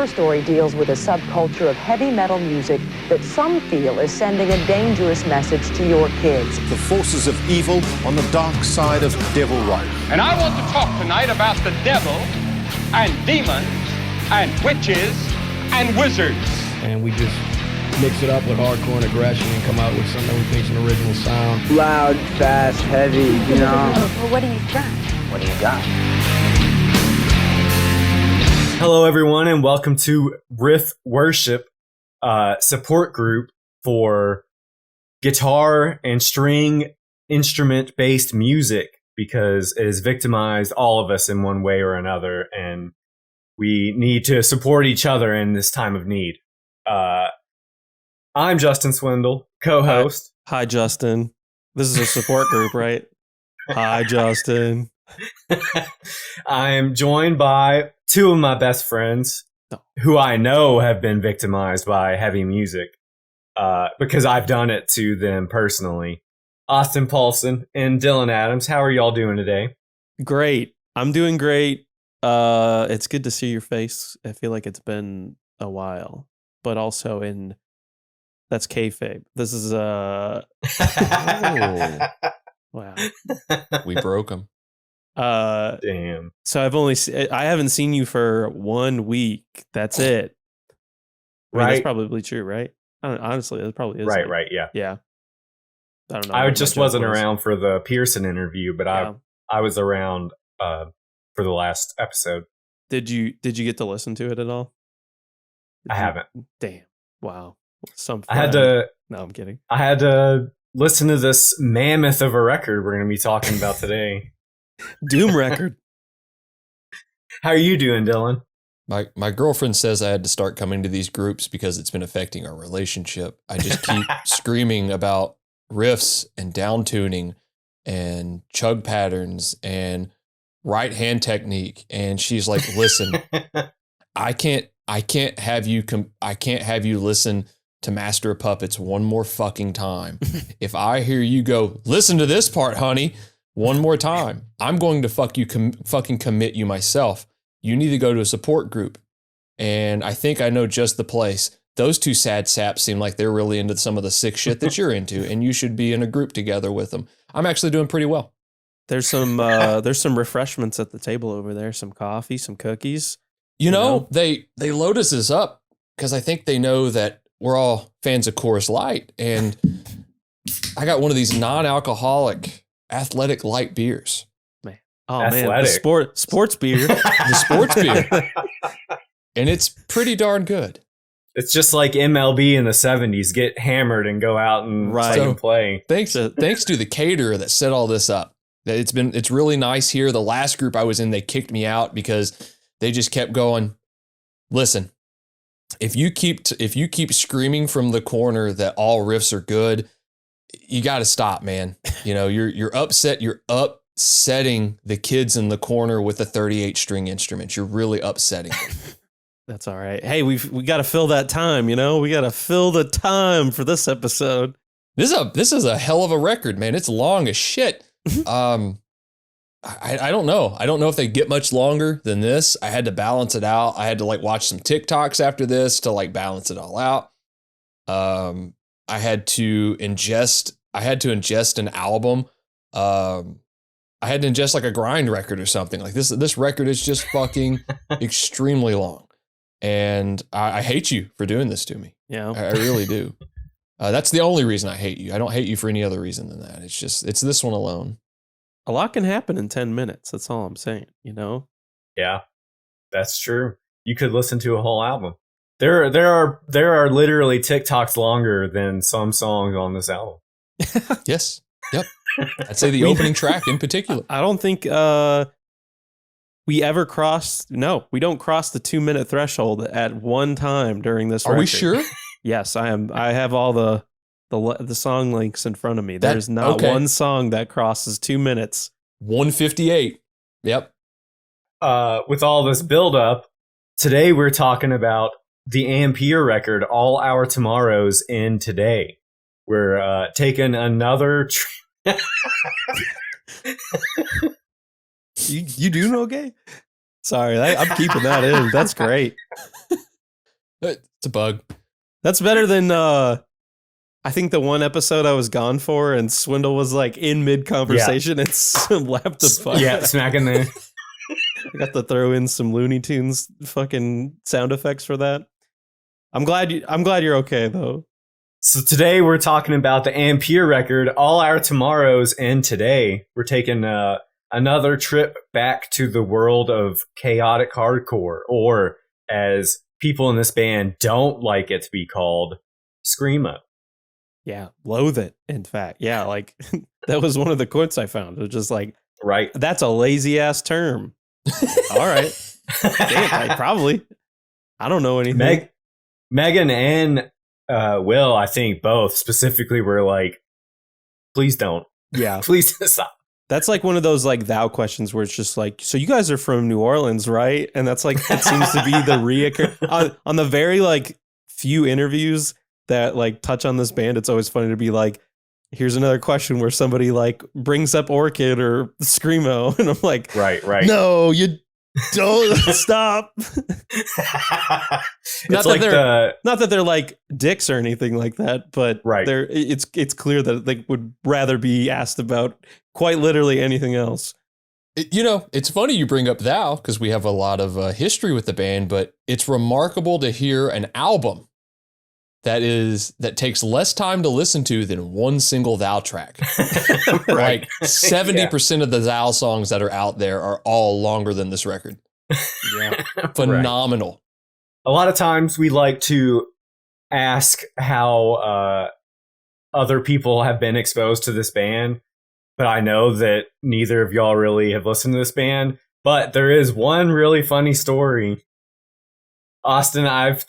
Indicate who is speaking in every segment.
Speaker 1: Her story deals with a subculture of heavy metal music that some feel is sending a dangerous message to your kids.
Speaker 2: The forces of evil on the dark side of devil rock.
Speaker 3: And I want to talk tonight about the devil and demons and witches and wizards.
Speaker 4: And we just mix it up with hardcore and aggression and come out with something we think's an original sound.
Speaker 5: Loud, fast, heavy, you know.
Speaker 1: Well, what do you got?
Speaker 5: What do you got?
Speaker 6: Hello, everyone, and welcome to Riff Worship, support group for guitar and string instrument-based music, because it has victimized all of us in one way or another, and we need to support each other in this time of need. I'm Justin Swindle, co-host.
Speaker 7: Hi, Justin. This is a support group, right? Hi, Justin.
Speaker 6: I'm joined by two of my best friends who I know have been victimized by heavy music because I've done it to them personally. Austin Paulson and Dylan Adams. How are y'all doing today?
Speaker 7: Great. I'm doing great. It's good to see your face. I feel like it's been a while, but also that's kayfabe. This is
Speaker 8: Oh.
Speaker 7: wow.
Speaker 8: We broke him.
Speaker 6: Damn.
Speaker 7: So I haven't seen you for 1 week. That's it.
Speaker 6: Right.
Speaker 7: That's probably true, right? Honestly, it probably is.
Speaker 6: Right, yeah.
Speaker 7: Yeah. I don't know.
Speaker 6: I
Speaker 7: what
Speaker 6: just
Speaker 7: my joke
Speaker 6: wasn't
Speaker 7: was.
Speaker 6: around for the Pearson interview, but
Speaker 7: Yeah.
Speaker 6: I was around for the last episode.
Speaker 7: Did you get to listen to it at all?
Speaker 6: I haven't.
Speaker 7: Damn. Wow.
Speaker 6: I had to.
Speaker 7: No, I'm kidding.
Speaker 6: I had to listen to this mammoth of a record we're going to be talking about today.
Speaker 7: Doom record.
Speaker 6: How are you doing, Dylan?
Speaker 8: My girlfriend says I had to start coming to these groups because it's been affecting our relationship. I just keep screaming about riffs and down tuning and chug patterns and right hand technique, and she's like, "Listen, I can't have you listen to Master of Puppets one more fucking time. If I hear you go, listen to this part, honey, one more time, I'm going to fucking commit you myself. You need to go to a support group." And I think I know just the place. Those two sad saps seem like they're really into some of the sick shit that you're into, and you should be in a group together with them. I'm actually doing pretty well.
Speaker 7: There's some refreshments at the table over there. Some coffee, some cookies.
Speaker 8: You know, they load us up because I think they know that we're all fans of Coors Light, and I got one of these non-alcoholic athletic light beers.
Speaker 7: Man, oh
Speaker 6: Athletic.
Speaker 7: man, the sports beer,
Speaker 8: The sports beer, and it's pretty darn good.
Speaker 6: It's just like MLB in the 70s. Get hammered and go out and
Speaker 7: Right.
Speaker 6: fucking play.
Speaker 8: Thanks to the caterer that set all this up. It's really nice here. The last group I was in, they kicked me out because they just kept going. Listen, if you keep screaming from the corner that all riffs are good, you got to stop, man. You know, you're upset. You're upsetting the kids in the corner with the 38 string instruments. You're really upsetting them.
Speaker 7: That's all right. Hey, we got to fill that time. You know, we got to fill the time for this episode.
Speaker 8: This is a hell of a record, man. It's long as shit. I don't know. I don't know if they get much longer than this. I had to balance it out. I had to watch some TikToks after this to balance it all out. I had to ingest an album. I had to ingest a grind record or something. This record is just fucking extremely long. And I hate you for doing this to me.
Speaker 7: Yeah,
Speaker 8: I really do. That's the only reason I hate you. I don't hate you for any other reason than that. It's this one alone.
Speaker 7: a lot can happen in 10 minutes. That's all I'm saying. You know.
Speaker 6: Yeah, that's true. You could listen to a whole album. There are literally TikToks longer than some songs on this album.
Speaker 8: Yes. Yep. I'd say the opening track in particular.
Speaker 7: I don't think we ever crossed. No, we don't cross the 2-minute threshold at one time during this.
Speaker 8: Are we
Speaker 7: record.
Speaker 8: sure?
Speaker 7: Yes, I am. I have all the song links in front of me. There's not one song that crosses 2 minutes.
Speaker 8: 158. Yep.
Speaker 6: With all this buildup, today we're talking about the Ampere record, All Our Tomorrows in Today. We're taking another...
Speaker 7: You doing okay? Sorry, I'm keeping that in. That's great.
Speaker 8: It's a bug.
Speaker 7: That's better than I think the one episode I was gone for and Swindle was like in mid conversation and slapped the button.
Speaker 6: Yeah, smacking there.
Speaker 7: I got to throw in some Looney Tunes fucking sound effects for that. I'm glad you're okay though.
Speaker 6: So today we're talking about the Ampere record, All Our Tomorrows, and today we're taking another trip back to the world of chaotic hardcore, or as people in this band don't like it to be called, screamo.
Speaker 7: Yeah, loathe it. In fact, yeah, like that was one of the quotes I found. It was just like,
Speaker 6: right,
Speaker 7: that's a lazy ass term. All right, damn, I don't know anything.
Speaker 6: Megan and Will, I think both specifically were like, please don't.
Speaker 7: Yeah,
Speaker 6: please stop.
Speaker 7: That's like one of those like thou questions where it's just like, so you guys are from New Orleans, right? And that's like, it seems to be the reoccur on the very like few interviews that like touch on this band. It's always funny to be like, here's another question where somebody like brings up Orchid or Screamo. And I'm like,
Speaker 6: right.
Speaker 7: No, you don't stop. Not that they're like dicks or anything like that, but
Speaker 6: right.
Speaker 7: It's clear that they would rather be asked about quite literally anything else.
Speaker 8: It's funny you bring up thou because we have a lot of history with the band, but it's remarkable to hear an album that takes less time to listen to than one single thou track.
Speaker 6: Right.
Speaker 8: Like 70% of the thou songs that are out there are all longer than this record.
Speaker 7: Yeah.
Speaker 8: Phenomenal.
Speaker 6: Right. A lot of times we like to ask how other people have been exposed to this band, but I know that neither of y'all really have listened to this band. But there is one really funny story. Austin, I've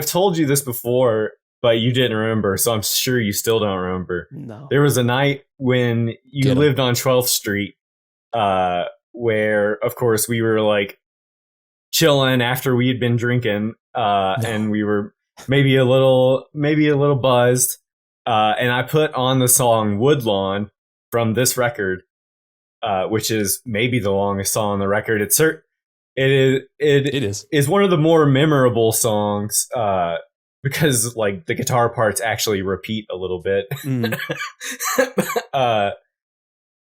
Speaker 6: told you this before, but you didn't remember, so I'm sure you still don't remember.
Speaker 7: No.
Speaker 6: There was a night when you lived on 12th Street, where, of course, we were like chilling after we had been drinking, and we were maybe a little buzzed, and I put on the song Woodlawn from this record, which is maybe the longest song on the record. It is one of the more memorable songs because like the guitar parts actually repeat a little bit.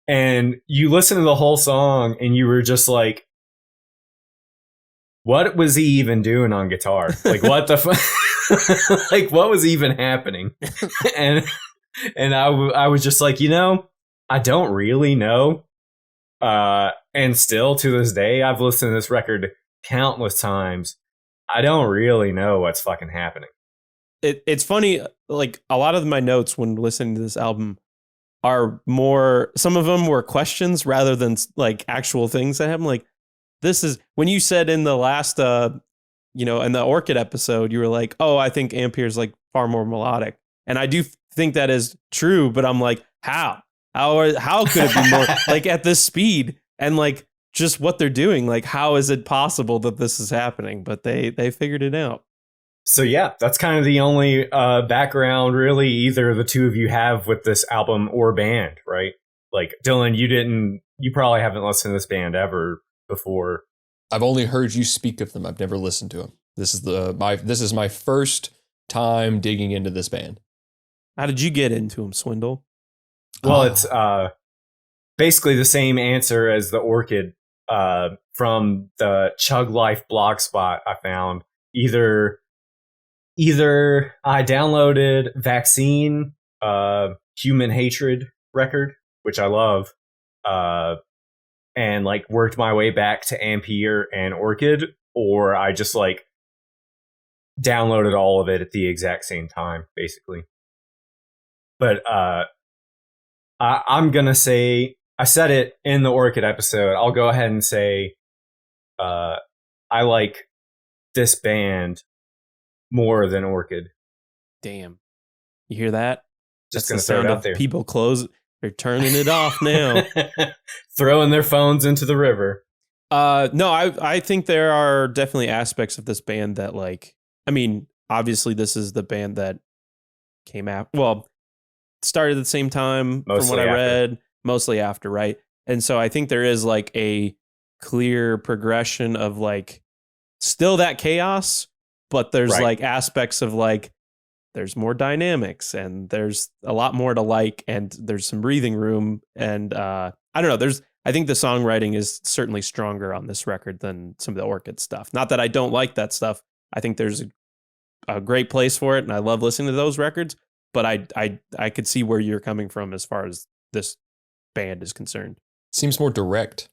Speaker 6: And you listen to the whole song and you were just like, what was he even doing on guitar? Like what the fuck? Like what was even happening? and I was just like, I don't really know. And still to this day, I've listened to this record countless times. I don't really know what's fucking happening.
Speaker 7: It's funny, like a lot of my notes when listening to this album are more, some of them were questions rather than like actual things that happen. Like this is when you said in the last, in the Orchid episode, you were like, oh, I think Ampere is like far more melodic. And I do think that is true, but I'm like, how could it be more like at this speed and like just what they're doing? Like, how is it possible that this is happening? But they figured it out.
Speaker 6: So yeah, that's kind of the only background really either the two of you have with this album or band, right? Like Dylan, you probably haven't listened to this band ever before.
Speaker 8: I've only heard you speak of them. I've never listened to them. This is my first time digging into this band.
Speaker 7: How did you get into them, Swindle?
Speaker 6: Well, it's basically the same answer as the Orchid from the Chug Life blog spot I found. Either I downloaded Vaccine, Human Hatred record, which I love, and like worked my way back to Ampere and Orchid, or I just like downloaded all of it at the exact same time, basically. But I'm going to say, I said it in the Orchid episode, I'll go ahead and say I like this band more than Orchid.
Speaker 7: Damn. You hear that?
Speaker 6: Just going to throw it out there.
Speaker 7: People they're turning it off now.
Speaker 6: Throwing their phones into the river.
Speaker 7: No, I think there are definitely aspects of this band that like, I mean, obviously this is the band that came out, well, started at the same time from what I read, mostly after, right? And so I think there is like a clear progression of like still that chaos, but there's
Speaker 6: Right.
Speaker 7: like aspects of like there's more dynamics and there's a lot more to like, and there's some breathing room. And I don't know, I think the songwriting is certainly stronger on this record than some of the Orchid stuff. Not that I don't like that stuff. I think there's a great place for it, and I love listening to those records. But I could see where you're coming from as far as this band is concerned.
Speaker 8: Seems more direct.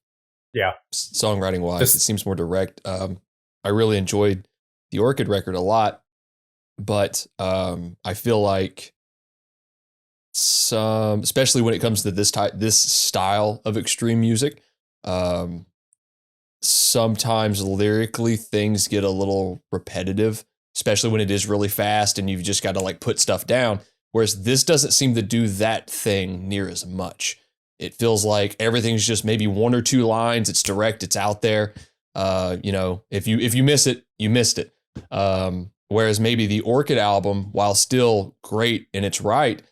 Speaker 6: Yeah.
Speaker 8: Songwriting wise, it seems more direct. I really enjoyed the Orchid record a lot, but I feel like especially when it comes to this style of extreme music, sometimes lyrically things get a little repetitive, especially when it is really fast and you've just got to like put stuff down. Whereas this doesn't seem to do that thing near as much. It feels like everything's just maybe one or two lines. It's direct. It's out there. If you miss it, you missed it. Whereas maybe the Orchid album, while still great in its right,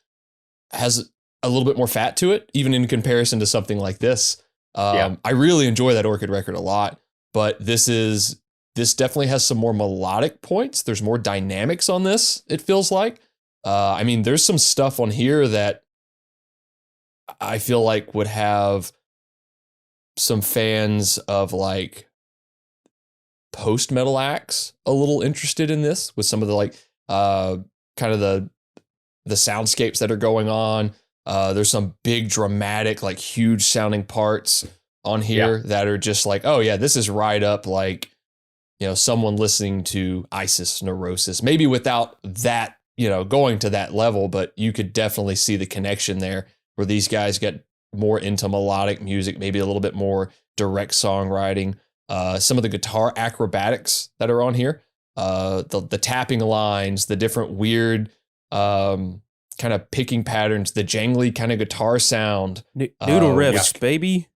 Speaker 8: has a little bit more fat to it, even in comparison to something like this. I really enjoy that Orchid record a lot, but this definitely has some more melodic points. There's more dynamics on this, it feels like. There's some stuff on here that I feel like would have some fans of like post-metal acts a little interested in this, with some of the like kind of the soundscapes that are going on. There's some big dramatic, like huge sounding parts on here that are just like, oh yeah, this is right up like, someone listening to Isis Neurosis, maybe without that, going to that level, but you could definitely see the connection there where these guys get more into melodic music, maybe a little bit more direct songwriting. Some of the guitar acrobatics that are on here, the tapping lines, the different weird kind of picking patterns, the jangly kind of guitar sound.
Speaker 7: Noodle riffs, baby.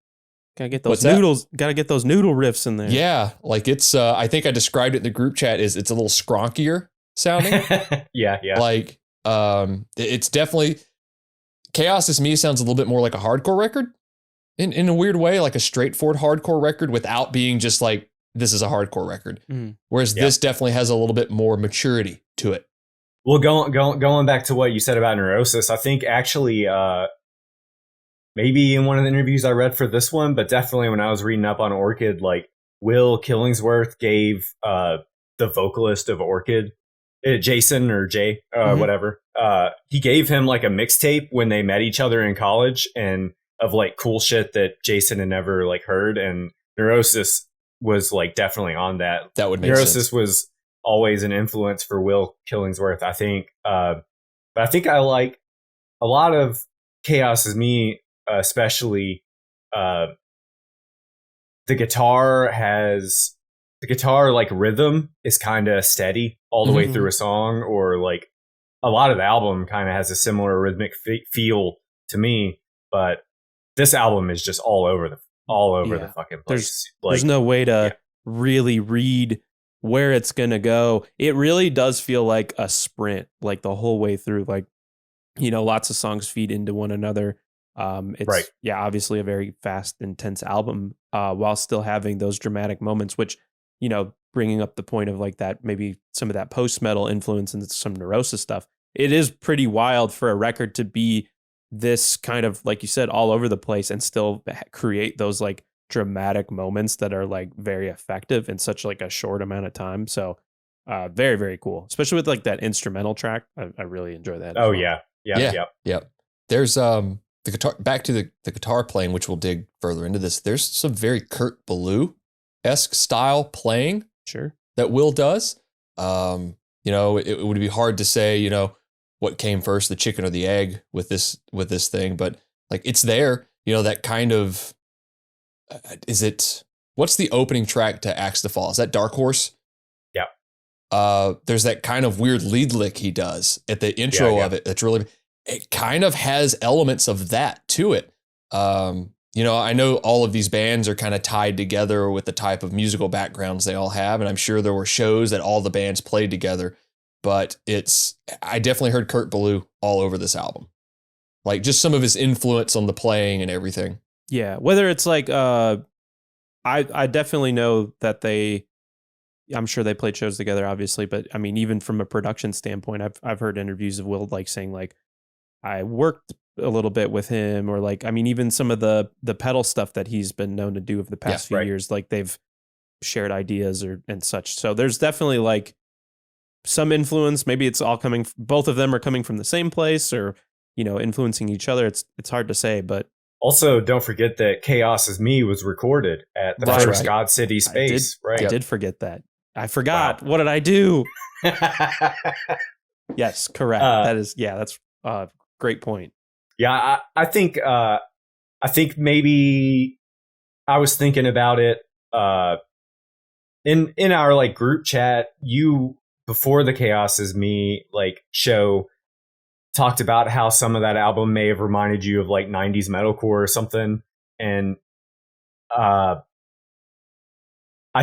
Speaker 7: Gotta get those noodles. Gotta get those noodle riffs in there.
Speaker 8: Yeah, like it's. I think I described it in the group chat. It's a little skronkier sounding.
Speaker 6: yeah.
Speaker 8: Like it's definitely Chaos is Me sounds a little bit more like a hardcore record in a weird way, like a straightforward hardcore record without being just like this is a hardcore record. Whereas this definitely has a little bit more maturity to it.
Speaker 6: Well, going back to what you said about Neurosis, I think actually maybe in one of the interviews I read for this one, but definitely when I was reading up on Orchid, like Will Killingsworth gave the vocalist of Orchid, Jason or Jay, whatever, he gave him like a mixtape when they met each other in college, and of like cool shit that Jason had never like heard, and Neurosis was like definitely on that.
Speaker 8: That would make
Speaker 6: Neurosis
Speaker 8: sense.
Speaker 6: was always an influence for Will Killingsworth, I think. But I think I like a lot of Chaos is Me, especially the guitar like rhythm is kind of steady all the way through a song, or like a lot of the album kind of has a similar rhythmic feel to me, but this album is just all over the fucking place.
Speaker 7: There's no way to really read where it's gonna go. It really does feel like a sprint, like the whole way through. Like, lots of songs feed into one another. It's obviously a very fast, intense album, while still having those dramatic moments, which, bringing up the point of like that, maybe some of that post-metal influence and some Neurosis stuff. It is pretty wild for a record to be this kind of, like you said, all over the place and still create those like dramatic moments that are like very effective in such like a short amount of time. So very, very cool, especially with like that instrumental track. I really enjoy that.
Speaker 6: Oh,
Speaker 8: yeah. There's the guitar, back to the guitar playing, which we'll dig further into this. There's some very Kurt Ballou-esque style playing.
Speaker 7: Sure.
Speaker 8: That Will does. It would be hard to say, what came first, the chicken or the egg with this thing, but like it's there, that kind of, what's the opening track to Axe to Fall? Is that Dark Horse?
Speaker 6: Yeah.
Speaker 8: There's that kind of weird lead lick he does at the intro of it. That's really, it kind of has elements of that to it. I know all of these bands are kind of tied together with the type of musical backgrounds they all have. And I'm sure there were shows that all the bands played together, but I definitely heard Kurt Ballou all over this album. Like just some of his influence on the playing and everything.
Speaker 7: Yeah. Whether it's like, I definitely know that they I'm sure they played shows together, obviously, but I mean, even from a production standpoint, I've heard interviews of Will like saying like, I worked a little bit with him, or like, I mean, even some of the pedal stuff that he's been known to do over the past few years, like they've shared ideas and such. So there's definitely like some influence. Maybe it's all coming, both of them are coming from the same place, or, you know, influencing each other. It's hard to say, but
Speaker 6: also don't forget that Chaos Is Me was recorded at the first God City space.
Speaker 7: I did forget that. I forgot. Wow. What did I do? Yes, correct. That's a great point.
Speaker 6: Yeah, I think maybe I was thinking about it in our like group chat. You, before the Chaos Is Me like show, talked about how some of that album may have reminded you of like 90s metalcore or something, and I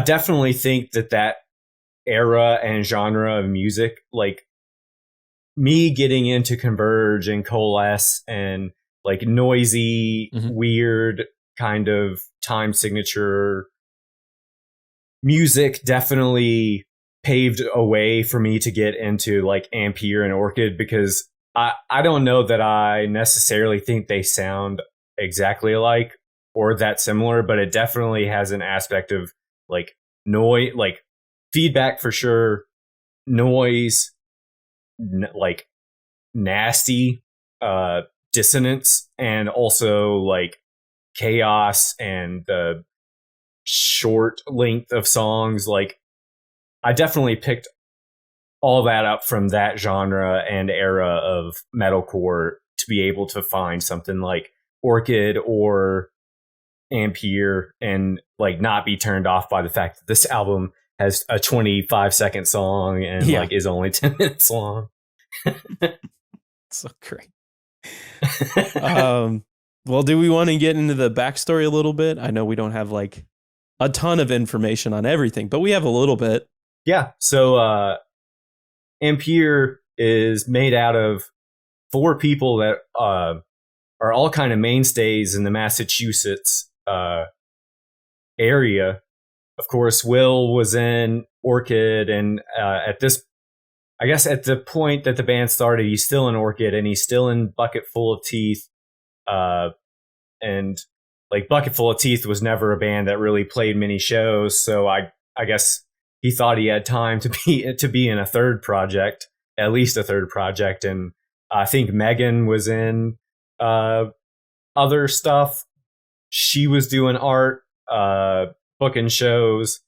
Speaker 6: definitely think that era and genre of music, like me getting into Converge and Coalesce and like noisy, weird kind of time signature music, definitely paved a way for me to get into like Ampere and Orchid, because I don't know that I necessarily think they sound exactly alike or that similar, but it definitely has an aspect of like noise, like feedback for sure, noise, like nasty dissonance, and also like chaos and the short length of songs. Like I definitely picked all that up from that genre and era of metalcore to be able to find something like Orchid or Ampere and like not be turned off by the fact that this album has a 25-second song and like is only 10 minutes long.
Speaker 7: So great. Well, do we want to get into the backstory a little bit? I know we don't have like a ton of information on everything, but we have a little bit.
Speaker 6: Yeah. So Ampere is made out of 4 people that are all kind of mainstays in the Massachusetts area. Of course, Will was in Orchid, and at the point that the band started, he's still in Orchid, and he's still in Bucket Full of Teeth. And like Bucket Full of Teeth was never a band that really played many shows, so I guess he thought he had time to be in a third project, at least a third project. And I think Megan was in other stuff. She was doing art, booking shows.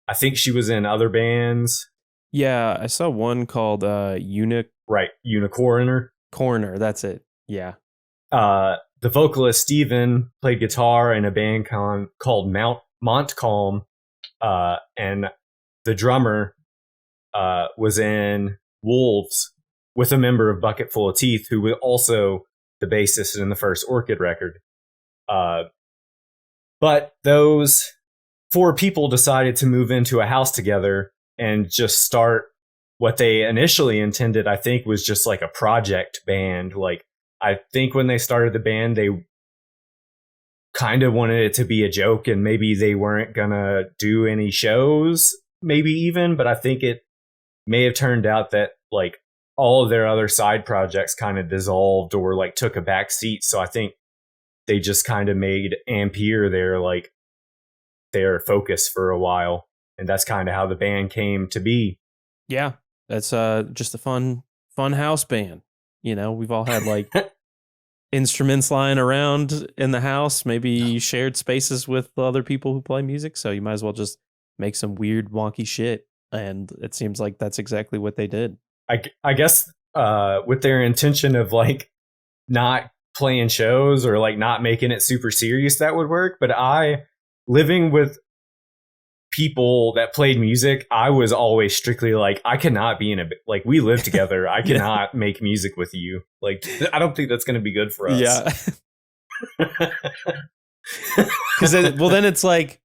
Speaker 6: I think she was in other bands.
Speaker 7: Yeah, I saw one called
Speaker 6: Unicorner.
Speaker 7: Corner, that's it. Yeah.
Speaker 6: The vocalist Steven played guitar in a band called Montcalm, and the drummer was in Wolves with a member of Bucket Full of Teeth, who was also the bassist in the first Orchid record. But those 4 people decided to move into a house together and just start what they initially intended, I think, was just like a project band. Like, I think when they started the band, they kind of wanted it to be a joke, and maybe they weren't gonna do any shows, maybe even, but I think it may have turned out that like all of their other side projects kind of dissolved or like took a back seat. So I think they just kind of made Ampere their focus for a while, and that's kind of how the band came to be.
Speaker 7: Yeah, that's just a fun house band. You know, we've all had like instruments lying around in the house, maybe shared spaces with other people who play music. So you might as well just make some weird, wonky shit. And it seems like that's exactly what they did.
Speaker 6: I guess with their intention of like not playing shows or like not making it super serious, that would work. But living with people that played music, I was always strictly like, I cannot be like, we live together. I cannot make music with you. Like, I don't think that's going to be good for us.
Speaker 7: Yeah. Because then it's like,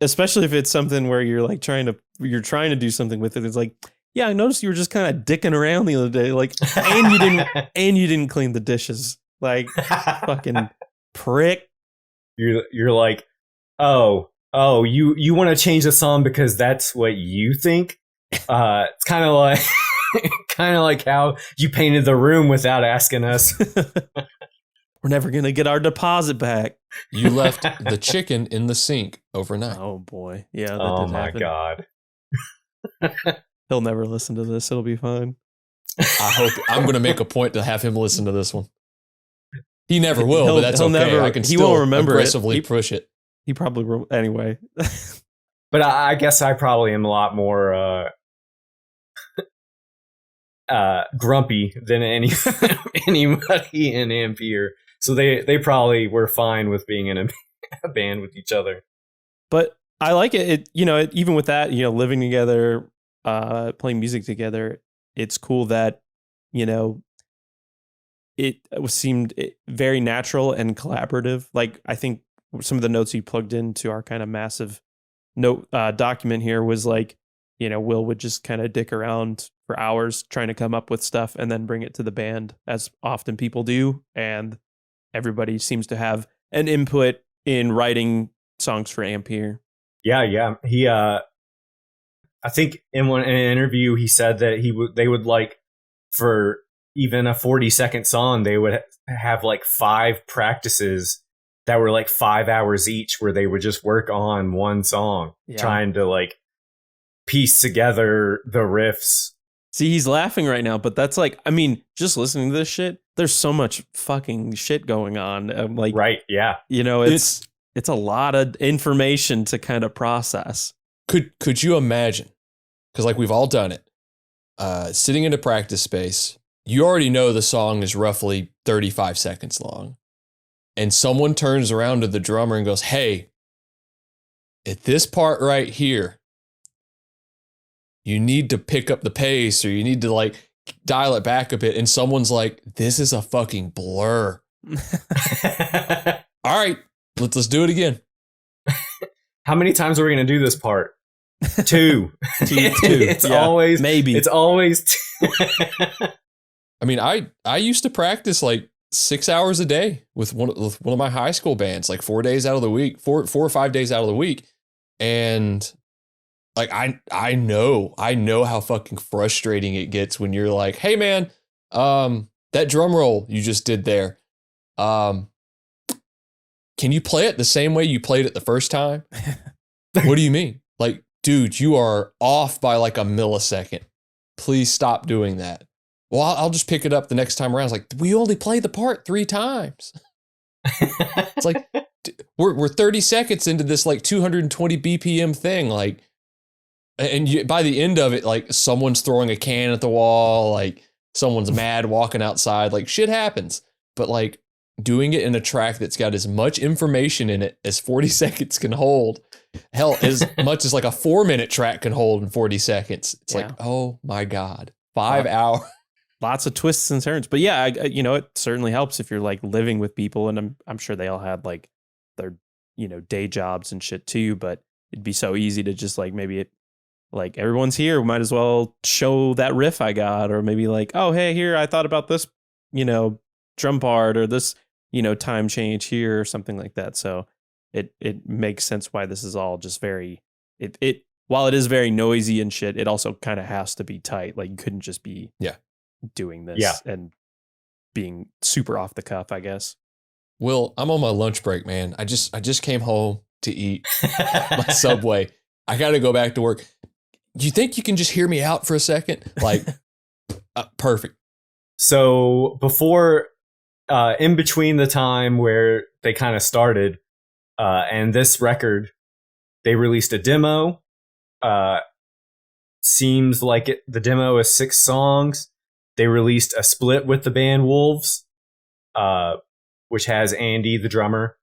Speaker 7: especially if it's something where you're like trying to do something with it. It's like, yeah, I noticed you were just kind of dicking around the other day, like, and you didn't clean the dishes, like, fucking prick.
Speaker 6: You're like, oh, oh, you want to change the song because that's what you think? It's kind of like kind of like how you painted the room without asking us.
Speaker 7: We're never going to get our deposit back.
Speaker 8: You left the chicken in the sink overnight.
Speaker 7: Oh, boy. Yeah, that
Speaker 6: Oh
Speaker 7: did
Speaker 6: my
Speaker 7: happen.
Speaker 6: God.
Speaker 7: He'll never listen to this. It'll be fine.
Speaker 8: I hope I'm going to make a point to have him listen to this one. He never will,
Speaker 7: He'll-
Speaker 8: but that's
Speaker 7: he'll
Speaker 8: okay.
Speaker 7: never-
Speaker 8: I can
Speaker 7: he
Speaker 8: still
Speaker 7: won't remember it.
Speaker 8: aggressively push it.
Speaker 7: He probably will. Anyway.
Speaker 6: But I guess I probably am a lot more grumpy than anybody in Ampere. So they probably were fine with being in a band with each other.
Speaker 7: But I like it. Even with that, living together, playing music together, it's cool that, it seemed very natural and collaborative. Like, I think some of the notes you plugged into our kind of massive note document here was like, Will would just kind of dick around for hours trying to come up with stuff and then bring it to the band, as often people do. And everybody seems to have an input in writing songs for Ampere.
Speaker 6: Yeah. He, I think in an interview, he said that they would like, for even a 40-second song, they would have like 5 practices that were like 5 hours each, where they would just work on one song, trying to like piece together the riffs.
Speaker 7: See, he's laughing right now, but that's like, I mean, just listening to this shit, there's so much fucking shit going on. Like,
Speaker 6: right. Yeah.
Speaker 7: It's a lot of information to kind of process.
Speaker 8: Could you imagine? Because like we've all done it. Sitting in a practice space, you already know the song is roughly 35 seconds long. And someone turns around to the drummer and goes, hey, at this part right here, you need to pick up the pace, or you need to like dial it back a bit. And someone's like, this is a fucking blur. All right, let's do it again.
Speaker 6: How many times are we going to do this part? 2. It's always
Speaker 7: maybe.
Speaker 6: It's always 2.
Speaker 8: I mean, I used to practice like 6 hours a day with one of my high school bands, like 4 days out of the week, 4 or 5 days out of the week. And like, I know how fucking frustrating it gets when you're like, hey man, that drum roll you just did there, can you play it the same way you played it the first time? What do you mean? Like, dude, you are off by like a millisecond. Please stop doing that. Well, I'll just pick it up the next time around. It's like, we only played the part 3 times. It's like, we're 30 seconds into this like 220 BPM thing. Like, and by the end of it, like someone's throwing a can at the wall, like someone's mad walking outside, like shit happens. But like doing it in a track that's got as much information in it as 40 seconds can hold, hell, as much as like a 4-minute track can hold in 40 seconds. It's like, oh my God, 5 hours.
Speaker 7: Lots of twists and turns. But yeah, it certainly helps if you're like living with people, and I'm sure they all had like their, day jobs and shit too, but it'd be so easy to just like, maybe like everyone's here, we might as well show that riff I got, or maybe like, oh, hey, here, I thought about this, drum part, or this, time change here, or something like that. So it makes sense why this is all just very, while it is very noisy and shit, it also kind of has to be tight. Like you couldn't just be doing this and being super off the cuff, I guess.
Speaker 8: Will, I'm on my lunch break, man. I just came home to eat my Subway. I got to go back to work. Do you think you can just hear me out for a second? Like, perfect.
Speaker 6: So before, in between the time where they kind of started and this record, they released a demo. Seems like the demo is 6 songs. They released a split with the band Wolves, which has Andy, the drummer.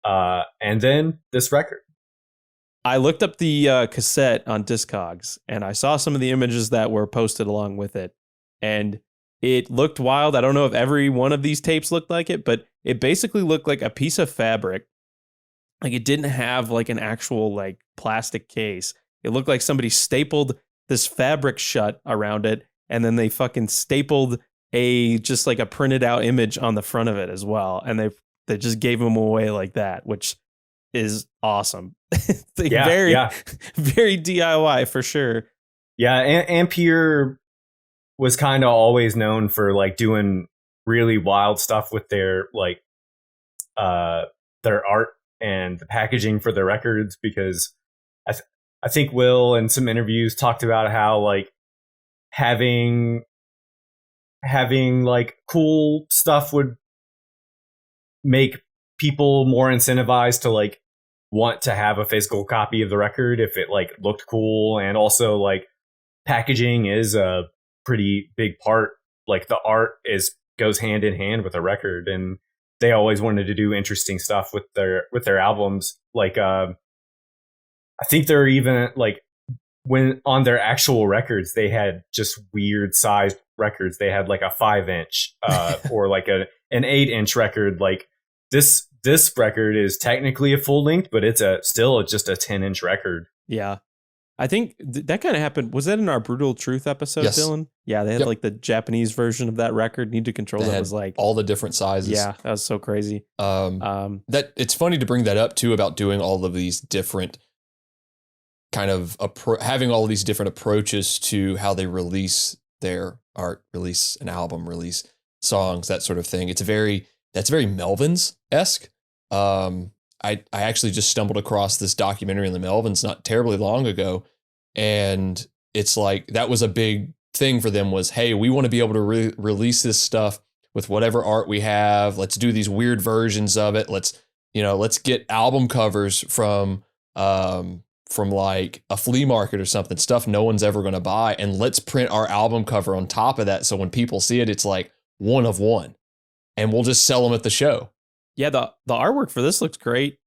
Speaker 6: And then this record.
Speaker 7: I looked up the cassette on Discogs, and I saw some of the images that were posted along with it, and it looked wild. I don't know if every one of these tapes looked like it, but it basically looked like a piece of fabric. Like it didn't have like an actual like plastic case. It looked like somebody stapled this fabric shut around it, and then they fucking stapled just like a printed out image on the front of it as well, and they just gave them away like that, which is awesome. Like
Speaker 6: Yeah,
Speaker 7: very,
Speaker 6: yeah.
Speaker 7: very DIY for sure.
Speaker 6: Yeah, Ampere was kind of always known for like doing really wild stuff with their like their art and the packaging for their records, because I think Will in some interviews talked about how like having like cool stuff would make people more incentivized to like want to have a physical copy of the record if it like looked cool. And also like packaging is a pretty big part. Like the art goes hand in hand with a record, and they always wanted to do interesting stuff with their albums. Like I think they're even like, when on their actual records they had just weird sized records. They had like a 5-inch or like an 8-inch record. Like this record is technically a full length, but it's still just a 10-inch record.
Speaker 7: Yeah. I think that kind of happened. Was that in our Brutal Truth episode,
Speaker 8: Yes.
Speaker 7: Dylan? Yeah, they had like the Japanese version of that record, Need to Control,
Speaker 8: They
Speaker 7: that
Speaker 8: had
Speaker 7: was like
Speaker 8: all the different sizes.
Speaker 7: Yeah, that was so crazy.
Speaker 8: That it's funny to bring that up too, about doing all of these different kind of having all these different approaches to how they release their art, release an album, release songs, that sort of thing. That's very Melvins-esque. I actually just stumbled across this documentary on the Melvins not terribly long ago, and it's like that was a big thing for them, was, hey, we want to be able to release this stuff with whatever art we have. Let's do these weird versions of it. Let's get album covers from like a flea market or something, stuff no one's ever going to buy, and let's print our album cover on top of that, so when people see it, it's like one of one, and we'll just sell them at the show.
Speaker 7: Yeah, the artwork for this looks great,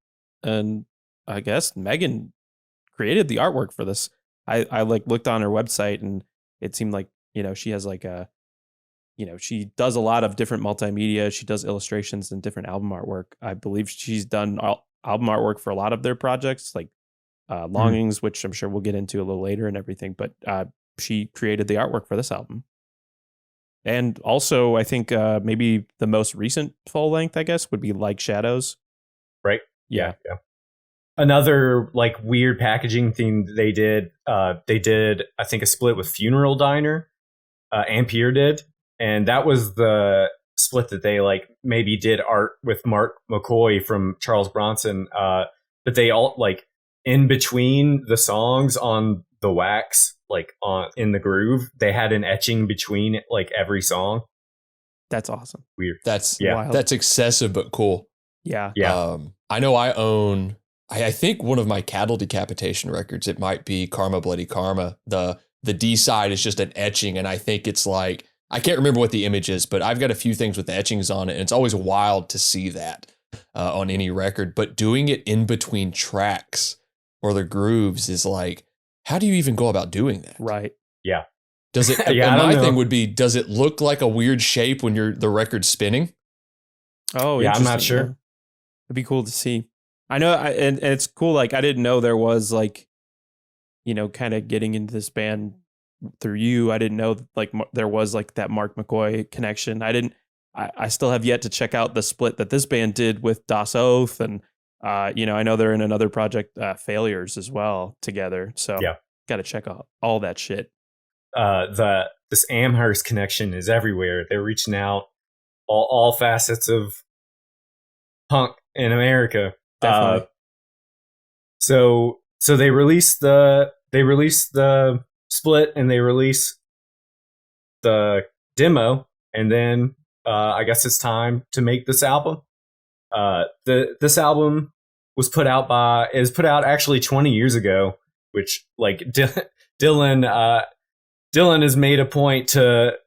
Speaker 7: and I guess Megan created the artwork for this. I like looked on her website, and it seemed like, she has like she does a lot of different multimedia. She does illustrations and different album artwork. I believe she's done album artwork for a lot of their projects, like Longings, which I'm sure we'll get into a little later and everything. But she created the artwork for this album. And also, I think maybe the most recent full length, I guess, would be Like Shadows.
Speaker 6: Right. Yeah. Another like weird packaging thing they did, I think, a split with Funeral Diner. Ampere did. And that was the split that they like maybe did art with Mark McCoy from Charles Bronson. But they all like in between the songs on the wax, like in the groove, they had an etching between like every song.
Speaker 7: That's awesome.
Speaker 6: Weird.
Speaker 8: That's
Speaker 7: wild.
Speaker 8: That's excessive but cool.
Speaker 7: Yeah.
Speaker 8: I know I own, I think one of my cattle decapitation records, it might be Karma Bloody Karma. The D side is just an etching, and I think it's like, I can't remember what the image is, but I've got a few things with etchings on it, and it's always wild to see that on any record. But doing it in between tracks or the grooves is like, how do you even go about doing that?
Speaker 7: Right.
Speaker 6: Yeah.
Speaker 8: Does it?
Speaker 6: Yeah,
Speaker 8: my thing would be, does it look like a weird shape when the record's spinning?
Speaker 7: Oh,
Speaker 6: yeah, I'm not
Speaker 7: interesting.
Speaker 6: sure.
Speaker 7: It'd be cool to see. I know, and it's cool. Like, I didn't know there was like, kind of getting into this band through you. I didn't know like there was like that Mark McCoy connection. I still have yet to check out the split that this band did with Das Oath, and I know they're in another project, Failures, as well together. So
Speaker 6: yeah,
Speaker 7: got to check out all that shit.
Speaker 6: This Amherst connection is everywhere. They're reaching out all facets of punk in America.
Speaker 7: Definitely.
Speaker 6: So they released the split, and they release the demo, and then I guess it's time to make this album. This album was put out actually 20 years ago, which like Dylan has made a point to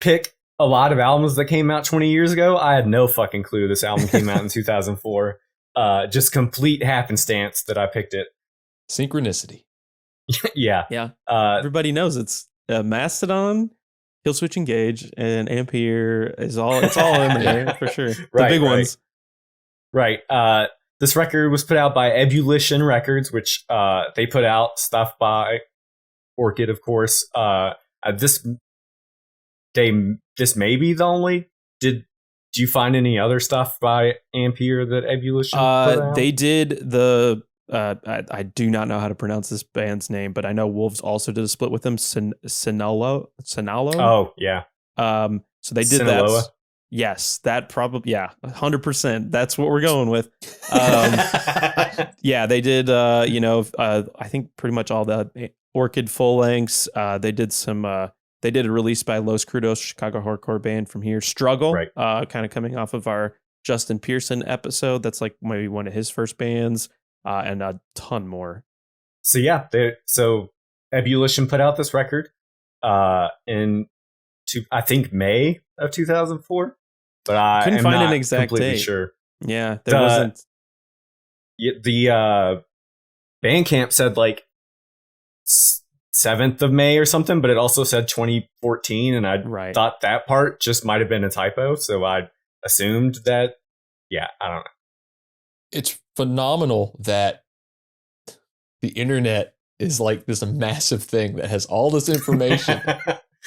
Speaker 6: pick a lot of albums that came out 20 years ago. I had no fucking clue this album came out in 2004. Just complete happenstance that I picked it.
Speaker 8: Synchronicity.
Speaker 6: Yeah.
Speaker 7: Everybody knows it's Mastodon, Killswitch Engage, and Ampere it's all in there for sure. The big ones.
Speaker 6: Right. This record was put out by Ebullition Records, which they put out stuff by Orchid, of course. This may be the only. Do do you find any other stuff by Ampere that Ebullition put out?
Speaker 7: They did the I do not know how to pronounce this band's name, but I know Wolves also did a split with them. Sinaloa.
Speaker 6: Oh yeah.
Speaker 7: So they did
Speaker 6: Sinaloa.
Speaker 7: that. Yes, that probably 100%. That's what we're going with. Yeah, they did. I think pretty much all the Orchid full lengths. They did some. They did a release by Los Crudos, Chicago hardcore band from here. Struggle,
Speaker 6: Right.
Speaker 7: Kind of coming off of our Justin Pearson episode. That's like maybe one of his first bands, and a ton more.
Speaker 6: So yeah, so Ebullition put out this record in I think May of 2004, but I
Speaker 7: couldn't
Speaker 6: am
Speaker 7: find
Speaker 6: not
Speaker 7: an exact
Speaker 6: completely
Speaker 7: date.
Speaker 6: sure.
Speaker 7: Yeah, there wasn't.
Speaker 6: The Bandcamp said like 7th of May or something, but it also said 2014, and I thought that part just might have been a typo, so I assumed that. Yeah, I don't know.
Speaker 8: It's phenomenal that the internet is like this massive thing that has all this information,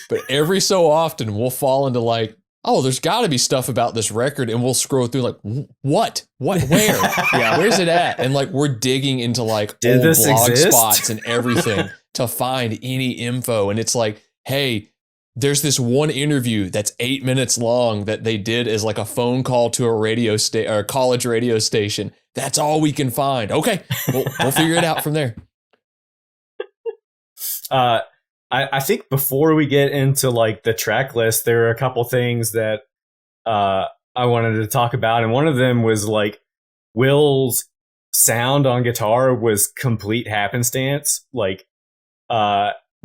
Speaker 8: but every so often we'll fall into like, oh, there's got to be stuff about this record, and we'll scroll through like, what, where, where's it at? And like we're digging into like old blog spots and everything to find any info, and it's like, hey, there's this one interview that's 8 minutes long that they did as like a phone call to a radio station or a college radio station. That's all we can find. Okay, we'll figure it out from there.
Speaker 6: I think before we get into like the track list, there are a couple things that I wanted to talk about, and one of them was like Will's sound on guitar was complete happenstance. Like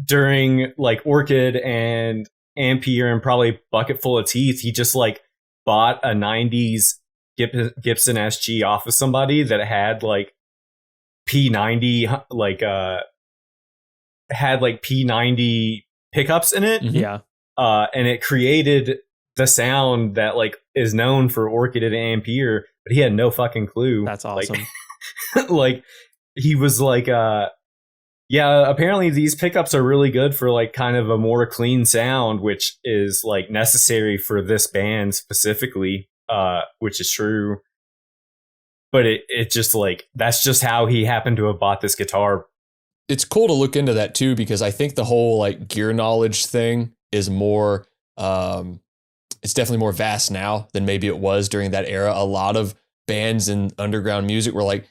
Speaker 6: during like Orchid and Ampere and probably Bucket Full of Teeth, he just like bought a 90s Gibson SG off of somebody that had like P90 had like P90 pickups in it.
Speaker 7: Yeah.
Speaker 6: And it created the sound that like is known for Orchid and Ampere, but he had no fucking clue.
Speaker 7: That's awesome.
Speaker 6: Like he was like, yeah, apparently these pickups are really good for like kind of a more clean sound, which is like necessary for this band specifically, which is true. But it just like, that's just how he happened to have bought this guitar.
Speaker 8: It's cool to look into that too, because I think the whole like gear knowledge thing is more, it's definitely more vast now than maybe it was during that era. A lot of bands in underground music were like,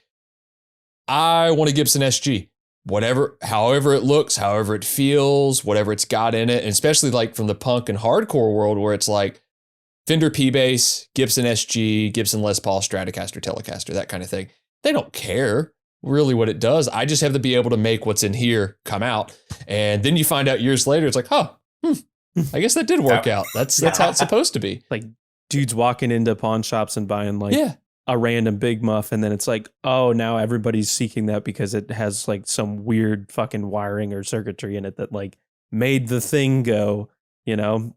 Speaker 8: I want a Gibson SG, however it looks, however it feels, whatever it's got in it. And especially like from the punk and hardcore world where it's like Fender P-Bass, Gibson SG, Gibson Les Paul, Stratocaster, Telecaster, that kind of thing. They don't care really what it does. I just have to be able to make what's in here come out. And then you find out years later, it's like, I guess that did work out. That's how it's supposed to be.
Speaker 7: Like dudes walking into pawn shops and buying like a random Big Muff, and then it's like, oh, now everybody's seeking that because it has like some weird fucking wiring or circuitry in it that like made the thing go, you know?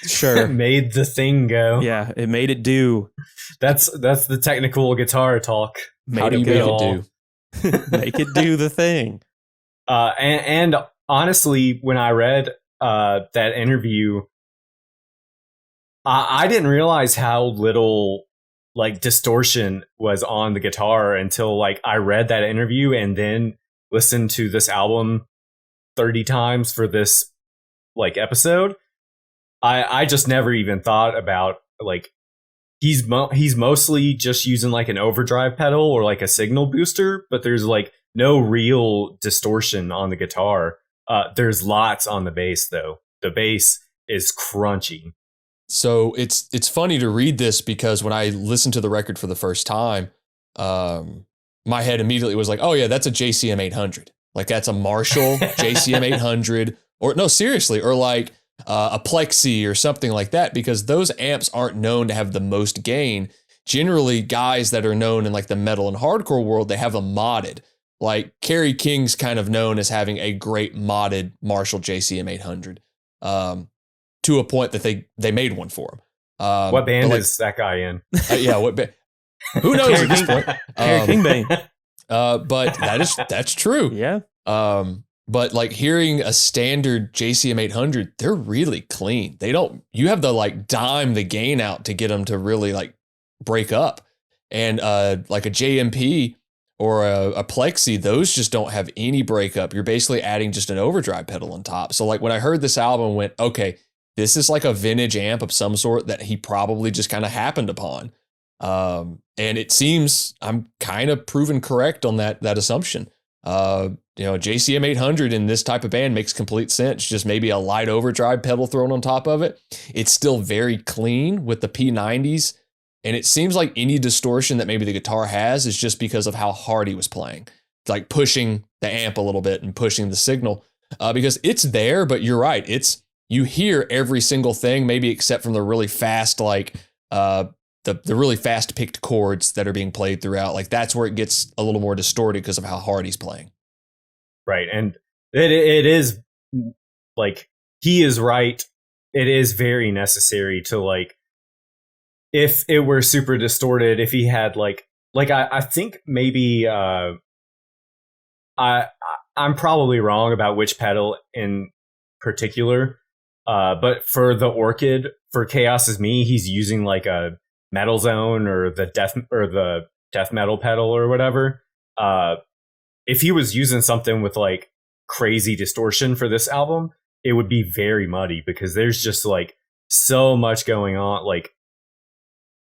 Speaker 7: Sure.
Speaker 6: Made the thing go.
Speaker 7: Yeah, it made it do.
Speaker 6: That's the technical guitar talk.
Speaker 8: How do you make it do?
Speaker 7: Make it do the thing.
Speaker 6: And honestly, when I read that interview, I didn't realize how little like distortion was on the guitar until like I read that interview and then listened to this album 30 times for this like episode. I just never even thought about like he's mostly just using like an overdrive pedal or like a signal booster, but there's like no real distortion on the guitar. There's lots on the bass though. The bass is crunchy.
Speaker 8: So it's funny to read this because when I listened to the record for the first time, my head immediately was like, oh yeah, that's a JCM 800. Like that's a Marshall JCM 800, or no, seriously, or like a Plexi or something like that, because those amps aren't known to have the most gain. Generally, guys that are known in like the metal and hardcore world, they have them modded. Like Kerry King's kind of known as having a great modded Marshall JCM 800, to a point that they made one for him.
Speaker 6: What band is that guy in?
Speaker 8: Who knows at this point?
Speaker 7: Kerry King band.
Speaker 8: But that's true.
Speaker 7: Yeah.
Speaker 8: But like hearing a standard JCM 800, they're really clean. You have to like dime the gain out to get them to really like break up. And like a JMP or a Plexi, those just don't have any breakup. You're basically adding just an overdrive pedal on top. So like when I heard this album, I went, okay, this is like a vintage amp of some sort that he probably just kind of happened upon. And it seems I'm kind of proven correct on that assumption. JCM 800 in this type of band makes complete sense. Just maybe a light overdrive pedal thrown on top of it. It's still very clean with the P90s. And it seems like any distortion that maybe the guitar has is just because of how hard he was playing. It's like pushing the amp a little bit and pushing the signal because it's there, but you're right. You hear every single thing, maybe except from the really fast, like the really fast picked chords that are being played throughout. Like that's where it gets a little more distorted because of how hard he's playing.
Speaker 6: Right. And it is like, he is right. It is very necessary to like, if it were super distorted, if he had I think maybe I'm probably wrong about which pedal in particular, but for the Orchid, for Chaos Is Me, he's using like a Metal Zone or the death metal pedal or whatever. If he was using something with like crazy distortion for this album, it would be very muddy because there's just like so much going on. Like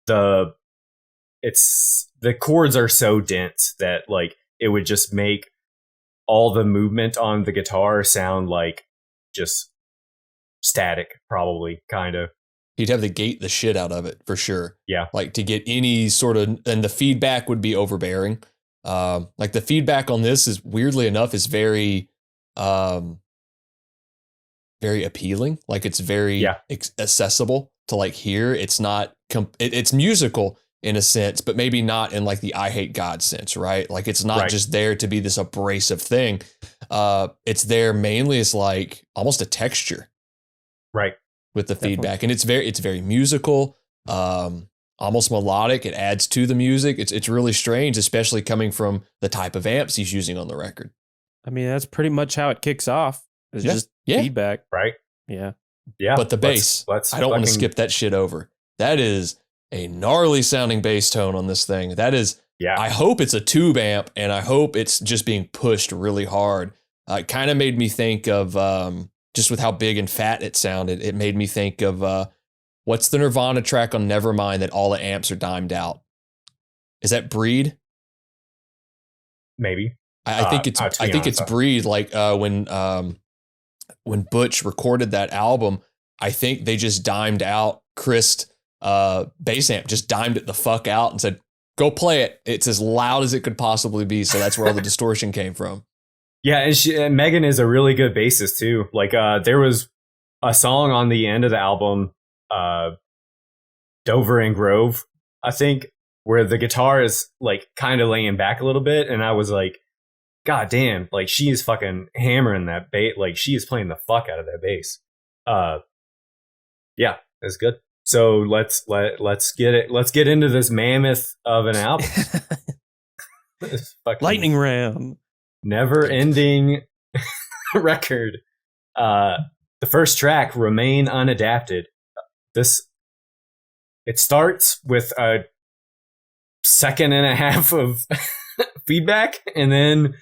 Speaker 6: the chords are so dense that like it would just make all the movement on the guitar sound like just static, probably, kind of.
Speaker 8: He'd have to gate the shit out of it for sure.
Speaker 6: Yeah.
Speaker 8: Like to get any sort of, and the feedback would be overbearing. Like the feedback on this is weirdly enough is very appealing. Like it's very accessible to like hear. It's not, it's musical in a sense, but maybe not in like the I Hate God sense, right? Like it's not just there to be this abrasive thing. It's there mainly as like almost a texture.
Speaker 6: Right.
Speaker 8: With the feedback. And it's very musical, almost melodic. It adds to the music. It's really strange, especially coming from the type of amps he's using on the record.
Speaker 7: I mean, that's pretty much how it kicks off. It's just feedback.
Speaker 6: Right.
Speaker 7: Yeah.
Speaker 6: Yeah.
Speaker 8: But the bass, I don't want to skip that shit over. That is a gnarly sounding bass tone on this thing. That is, I hope it's a tube amp and I hope it's just being pushed really hard. It kind of made me think of, just with how big and fat it sounded, it made me think of, what's the Nirvana track on Nevermind that all the amps are dimed out? Is that Breed?
Speaker 6: Maybe.
Speaker 8: I think it's Breed. Like when Butch recorded that album, I think they just dimed out Chris bass amp, just dimed it the fuck out and said, "Go play it. It's as loud as it could possibly be." So that's where all the distortion came from.
Speaker 6: Yeah, and Megan is a really good bassist too. Like there was a song on the end of the album, Dover and Grove, I think, where the guitar is like kind of laying back a little bit, and I was like, God damn, like she is fucking hammering that bass. Like she is playing the fuck out of that bass. Yeah, that's good. So let's get into this mammoth of an album.
Speaker 7: Lightning round.
Speaker 6: Never ending record. The first track, Remain Unadapted. It starts with a second and a half of feedback and then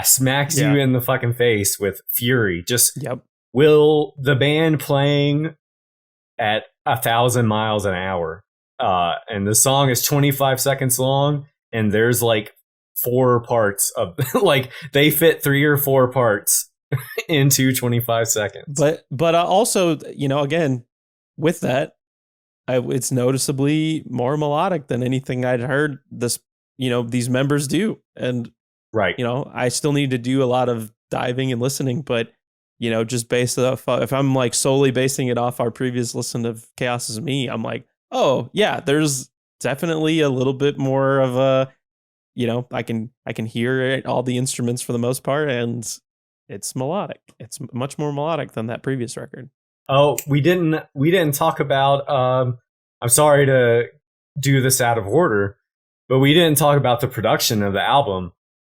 Speaker 6: smacks you in the fucking face with fury. Just will the band playing at 1,000 miles an hour. And the song is 25 seconds long and there's like 4 parts of like they fit 3 or 4 parts into 25 seconds.
Speaker 7: But also, again, with that, it's noticeably more melodic than anything I'd heard these members do. And I still need to do a lot of diving and listening, but just based off, if I'm like solely basing it off our previous listen of Chaos Is Me, I'm like, oh yeah, there's definitely a little bit more of a, I can hear all the instruments for the most part, and it's melodic. It's much more melodic than that previous record.
Speaker 6: Oh, we didn't talk about, I'm sorry to do this out of order, but we didn't talk about the production of the album.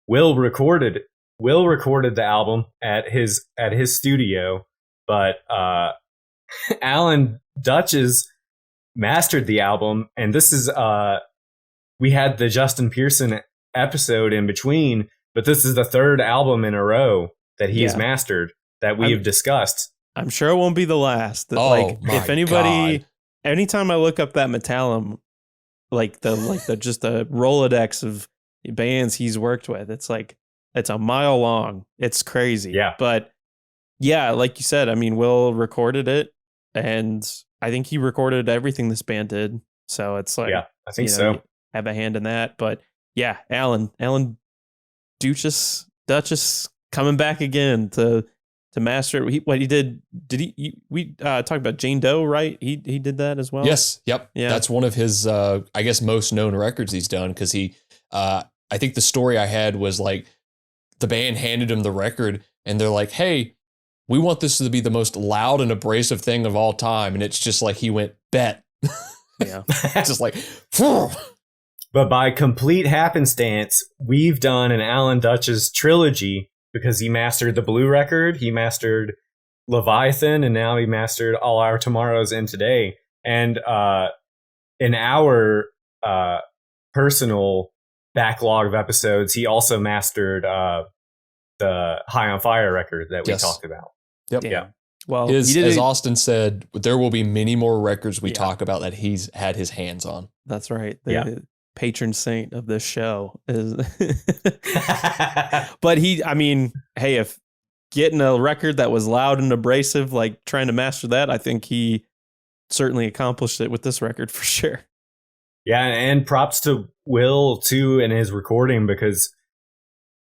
Speaker 6: Will recorded Will recorded the album at his studio, but Alan Dutch's mastered the album, and this is we had the Justin Pearson episode in between, but this is the third album in a row that he has mastered that we have discussed.
Speaker 7: I'm sure it won't be the last.
Speaker 8: Oh,
Speaker 7: like
Speaker 8: my
Speaker 7: if anybody,
Speaker 8: God.
Speaker 7: anytime I look up that Metallum, like the just the Rolodex of bands he's worked with, it's like it's a mile long. It's crazy.
Speaker 6: Yeah.
Speaker 7: But yeah, like you said, I mean, Will recorded it, and I think he recorded everything this band did. So it's like,
Speaker 6: Yeah, I think
Speaker 7: you
Speaker 6: so.
Speaker 7: know, have a hand in that. But yeah, Alan Duchess coming back again to master it. We talked about Jane Doe, right? He did that as well.
Speaker 8: Yes. Yep.
Speaker 7: Yeah.
Speaker 8: That's one of his, I guess, most known records he's done, because I think the story I had was like the band handed him the record and they're like, hey, we want this to be the most loud and abrasive thing of all time. And it's just like he went, bet.
Speaker 7: Yeah.
Speaker 8: Just like, phew.
Speaker 6: But by complete happenstance, we've done an Alan Dutch's trilogy because he mastered the Blue record, he mastered Leviathan, and now he mastered All Our Tomorrows and Today. And in our personal backlog of episodes, he also mastered the High on Fire record that we talked about.
Speaker 8: Yep.
Speaker 7: Damn.
Speaker 6: Yeah.
Speaker 7: Well,
Speaker 8: As
Speaker 7: he did
Speaker 8: Austin said, there will be many more records we talk about that he's had his hands on.
Speaker 7: That's right. The patron saint of this show is. But I mean, hey, if getting a record that was loud and abrasive, like trying to master that, I think he certainly accomplished it with this record for sure.
Speaker 6: Yeah, and props to Will too in his recording, because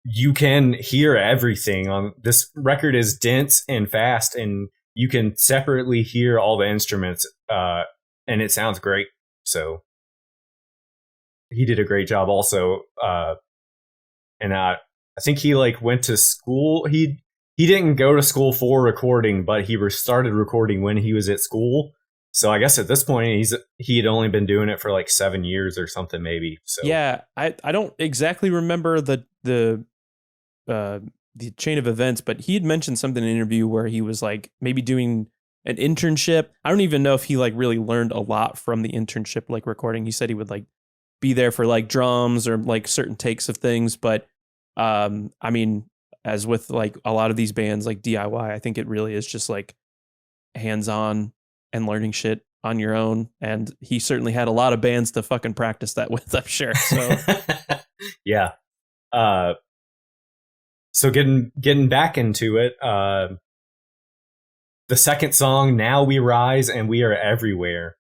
Speaker 6: you can hear everything on this record. Is dense and fast, and you can separately hear all the instruments, and it sounds great. So he did a great job also. And I think he went to school. He didn't go to school for recording, but he started recording when he was at school. So I guess at this point he had only been doing it for 7 years or something, maybe. So
Speaker 7: yeah, I don't exactly remember the chain of events, but he had mentioned something in an interview where he was maybe doing an internship. I don't even know if he really learned a lot from the internship, recording. He said he would be there for drums or certain takes of things. But I mean, as with a lot of these bands DIY, I think it really is just hands-on and learning shit on your own. And he certainly had a lot of bands to fucking practice that with, I'm sure. So
Speaker 6: yeah. So getting back into it, the second song, Now We Rise and We Are Everywhere.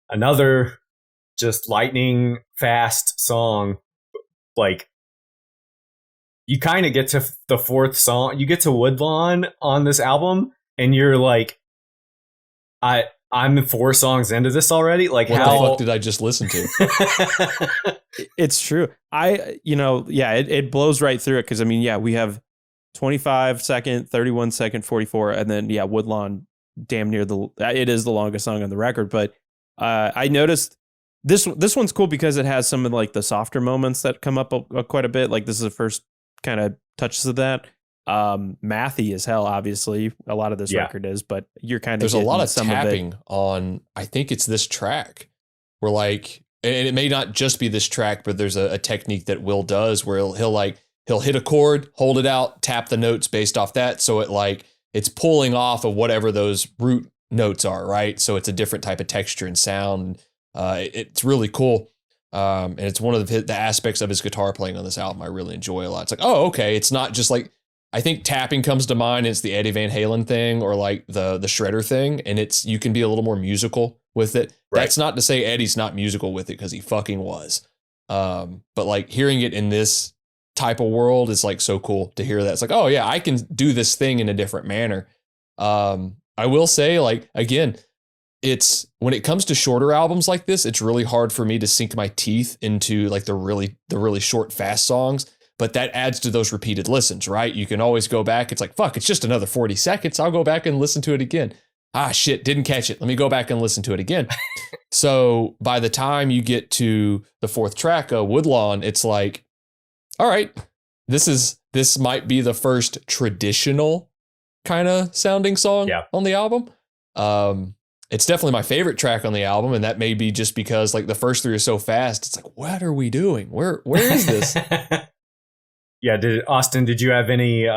Speaker 6: Another just lightning fast song. You kind of get to the fourth song, you get to Woodlawn on this album, and you're I'm 4 songs into this already.
Speaker 8: What the fuck did I just listen to?
Speaker 7: It's true. It blows right through it. Cause I mean, yeah, we have 25 second, 31 second, 44. And then Woodlawn damn near it is the longest song on the record. But I noticed this one's cool because it has some of the softer moments that come up quite a bit. This is the first kind of touches of that. Mathy as hell, obviously a lot of this record is, but you're kind of,
Speaker 8: there's a lot of tapping on, I think it's this track where and it may not just be this track, but there's a technique that Will does where he'll hit a chord, hold it out, tap the notes based off that. So it's pulling off of whatever those root notes are. Right. So it's a different type of texture and sound. It's really cool. And it's one of the aspects of his guitar playing on this album I really enjoy a lot. It's oh, okay. It's not just I think tapping comes to mind. It's the Eddie Van Halen thing or the shredder thing. And you can be a little more musical with it. Right. That's not to say Eddie's not musical with it, because he fucking was. But hearing it in this type of world is so cool to hear that. It's oh yeah, I can do this thing in a different manner. I will say again, it's when it comes to shorter albums like this, it's really hard for me to sink my teeth into the really short, fast songs. But that adds to those repeated listens, right? You can always go back. It's fuck, it's just another 40 seconds. I'll go back and listen to it again. Ah, shit, didn't catch it. Let me go back and listen to it again. So by the time you get to the fourth track, Woodlawn, it's all right, this might be the first traditional kind of sounding song on the album. It's definitely my favorite track on the album, and that may be just because like the first three are so fast. It's like, what are we doing? Where is this?
Speaker 6: Yeah, Austin, did you have any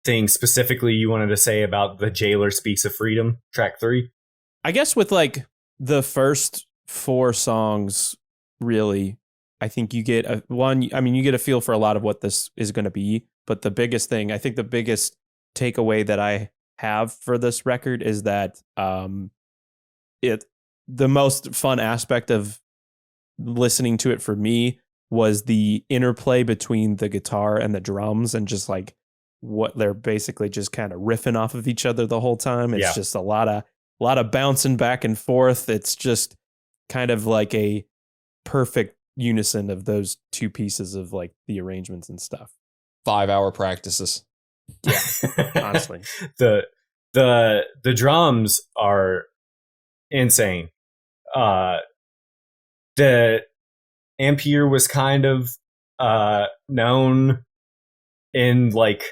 Speaker 6: thing specifically you wanted to say about the Jailer Speaks of Freedom, track 3?
Speaker 7: I guess with like the first 4 songs, really, I think you get you get a feel for a lot of what this is going to be. But the biggest thing, I think the biggest takeaway that I have for this record is that the most fun aspect of listening to it for me was the interplay between the guitar and the drums, and just like what they're basically just kind of riffing off of each other the whole time. It's just a lot of bouncing back and forth. It's just kind of like a perfect unison of those two pieces of like the arrangements and stuff.
Speaker 8: 5-hour practices.
Speaker 7: Yeah, honestly.
Speaker 6: The drums are insane. The Ampere was kind of known in like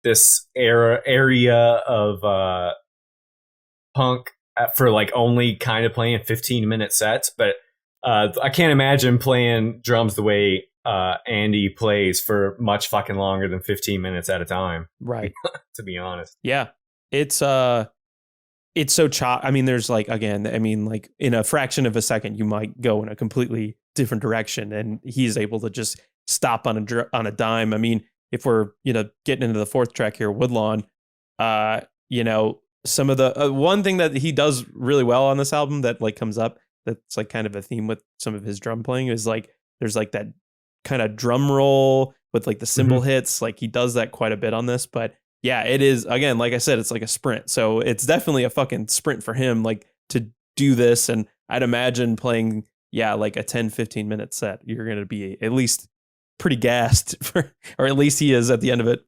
Speaker 6: this area of punk for like only kind of playing 15-minute sets, but I can't imagine playing drums the way Andy plays for much fucking longer than 15 minutes at a time.
Speaker 7: Right.
Speaker 6: To be honest.
Speaker 7: Yeah. It's so I mean, there's like, again, I mean, like in a fraction of a second, you might go in a completely different direction, and he's able to just stop on a dime. I mean, if we're, getting into the 4th track here, Woodlawn, some of the one thing that he does really well on this album that like comes up, that's like kind of a theme with some of his drum playing, is like there's like that kind of drum roll with like the cymbal hits. Like he does that quite a bit on this, but yeah, it is, again, like I said, it's like a sprint. So it's definitely a fucking sprint for him, like to do this. And I'd imagine playing, like a 10-15 minute set, you're going to be at least pretty gassed or at least he is at the end of it.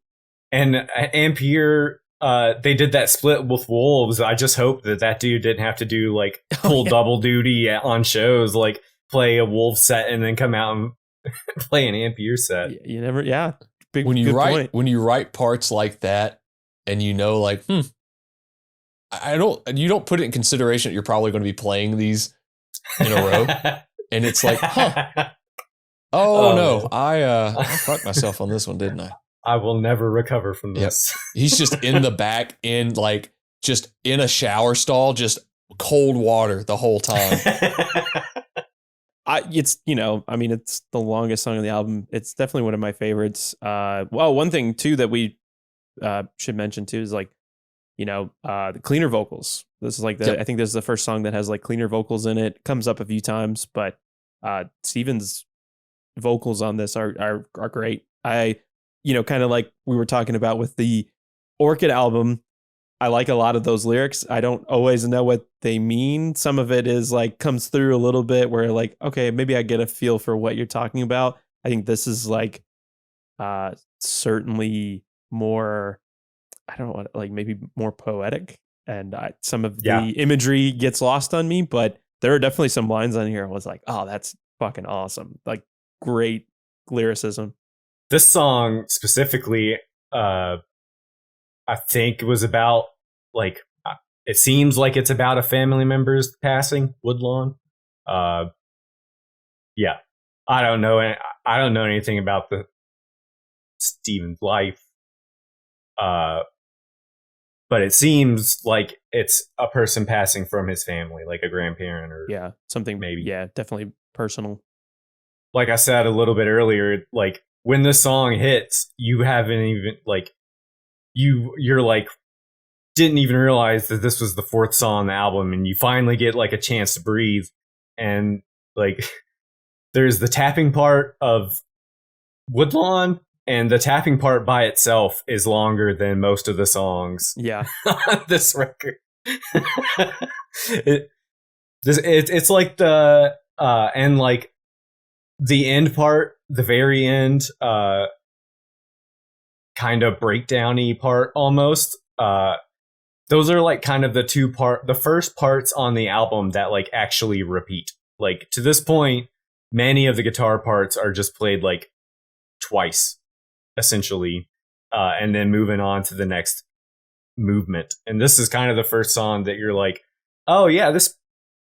Speaker 6: And Ampere, they did that split with Wolves. I just hope that dude didn't have to do like full double duty on shows, like play a Wolves set and then come out and play an Ampere set.
Speaker 7: You never, Big,
Speaker 8: when you write
Speaker 7: point.
Speaker 8: When you write parts like that, and you don't put it in consideration that you're probably going to be playing these in a row, and it's like, no, I fucked myself on this one, didn't I?
Speaker 6: I will never recover from this.
Speaker 8: Yep. He's just in the back, just in a shower stall, just cold water the whole time.
Speaker 7: It's the longest song on the album. It's definitely one of my favorites. One thing too that we should mention too is like, the cleaner vocals. This is like I think this is the first song that has like cleaner vocals in it. Comes up a few times, but Steven's vocals on this are great. I, kind of like we were talking about with the Orchid album, I like a lot of those lyrics. I don't always know what they mean. Some of it is like comes through a little bit where like, okay, maybe I get a feel for what you're talking about. I think this is like certainly more, I don't know, like maybe more poetic, and some of the imagery gets lost on me, but there are definitely some lines on here I was like, oh, that's fucking awesome. Like great lyricism.
Speaker 6: This song specifically, I think it was about like, it seems like it's about a family member's passing, Woodlawn. I don't know. I don't know anything about the Steven's life. But it seems like it's a person passing from his family, like a grandparent or
Speaker 7: something maybe. Yeah, definitely personal.
Speaker 6: Like I said a little bit earlier, like when this song hits, you haven't even like, you're like, didn't even realize that this was the 4th song on the album, and you finally get like a chance to breathe. And like there's the tapping part of Woodlawn, and the tapping part by itself is longer than most of the songs on this record. It's like the and like the end part, the very end kind of breakdown-y part almost. Those are like kind of the first parts on the album that like actually repeat. Like to this point, many of the guitar parts are just played like twice, essentially, and then moving on to the next movement. And this is kind of the first song that you're like, oh yeah,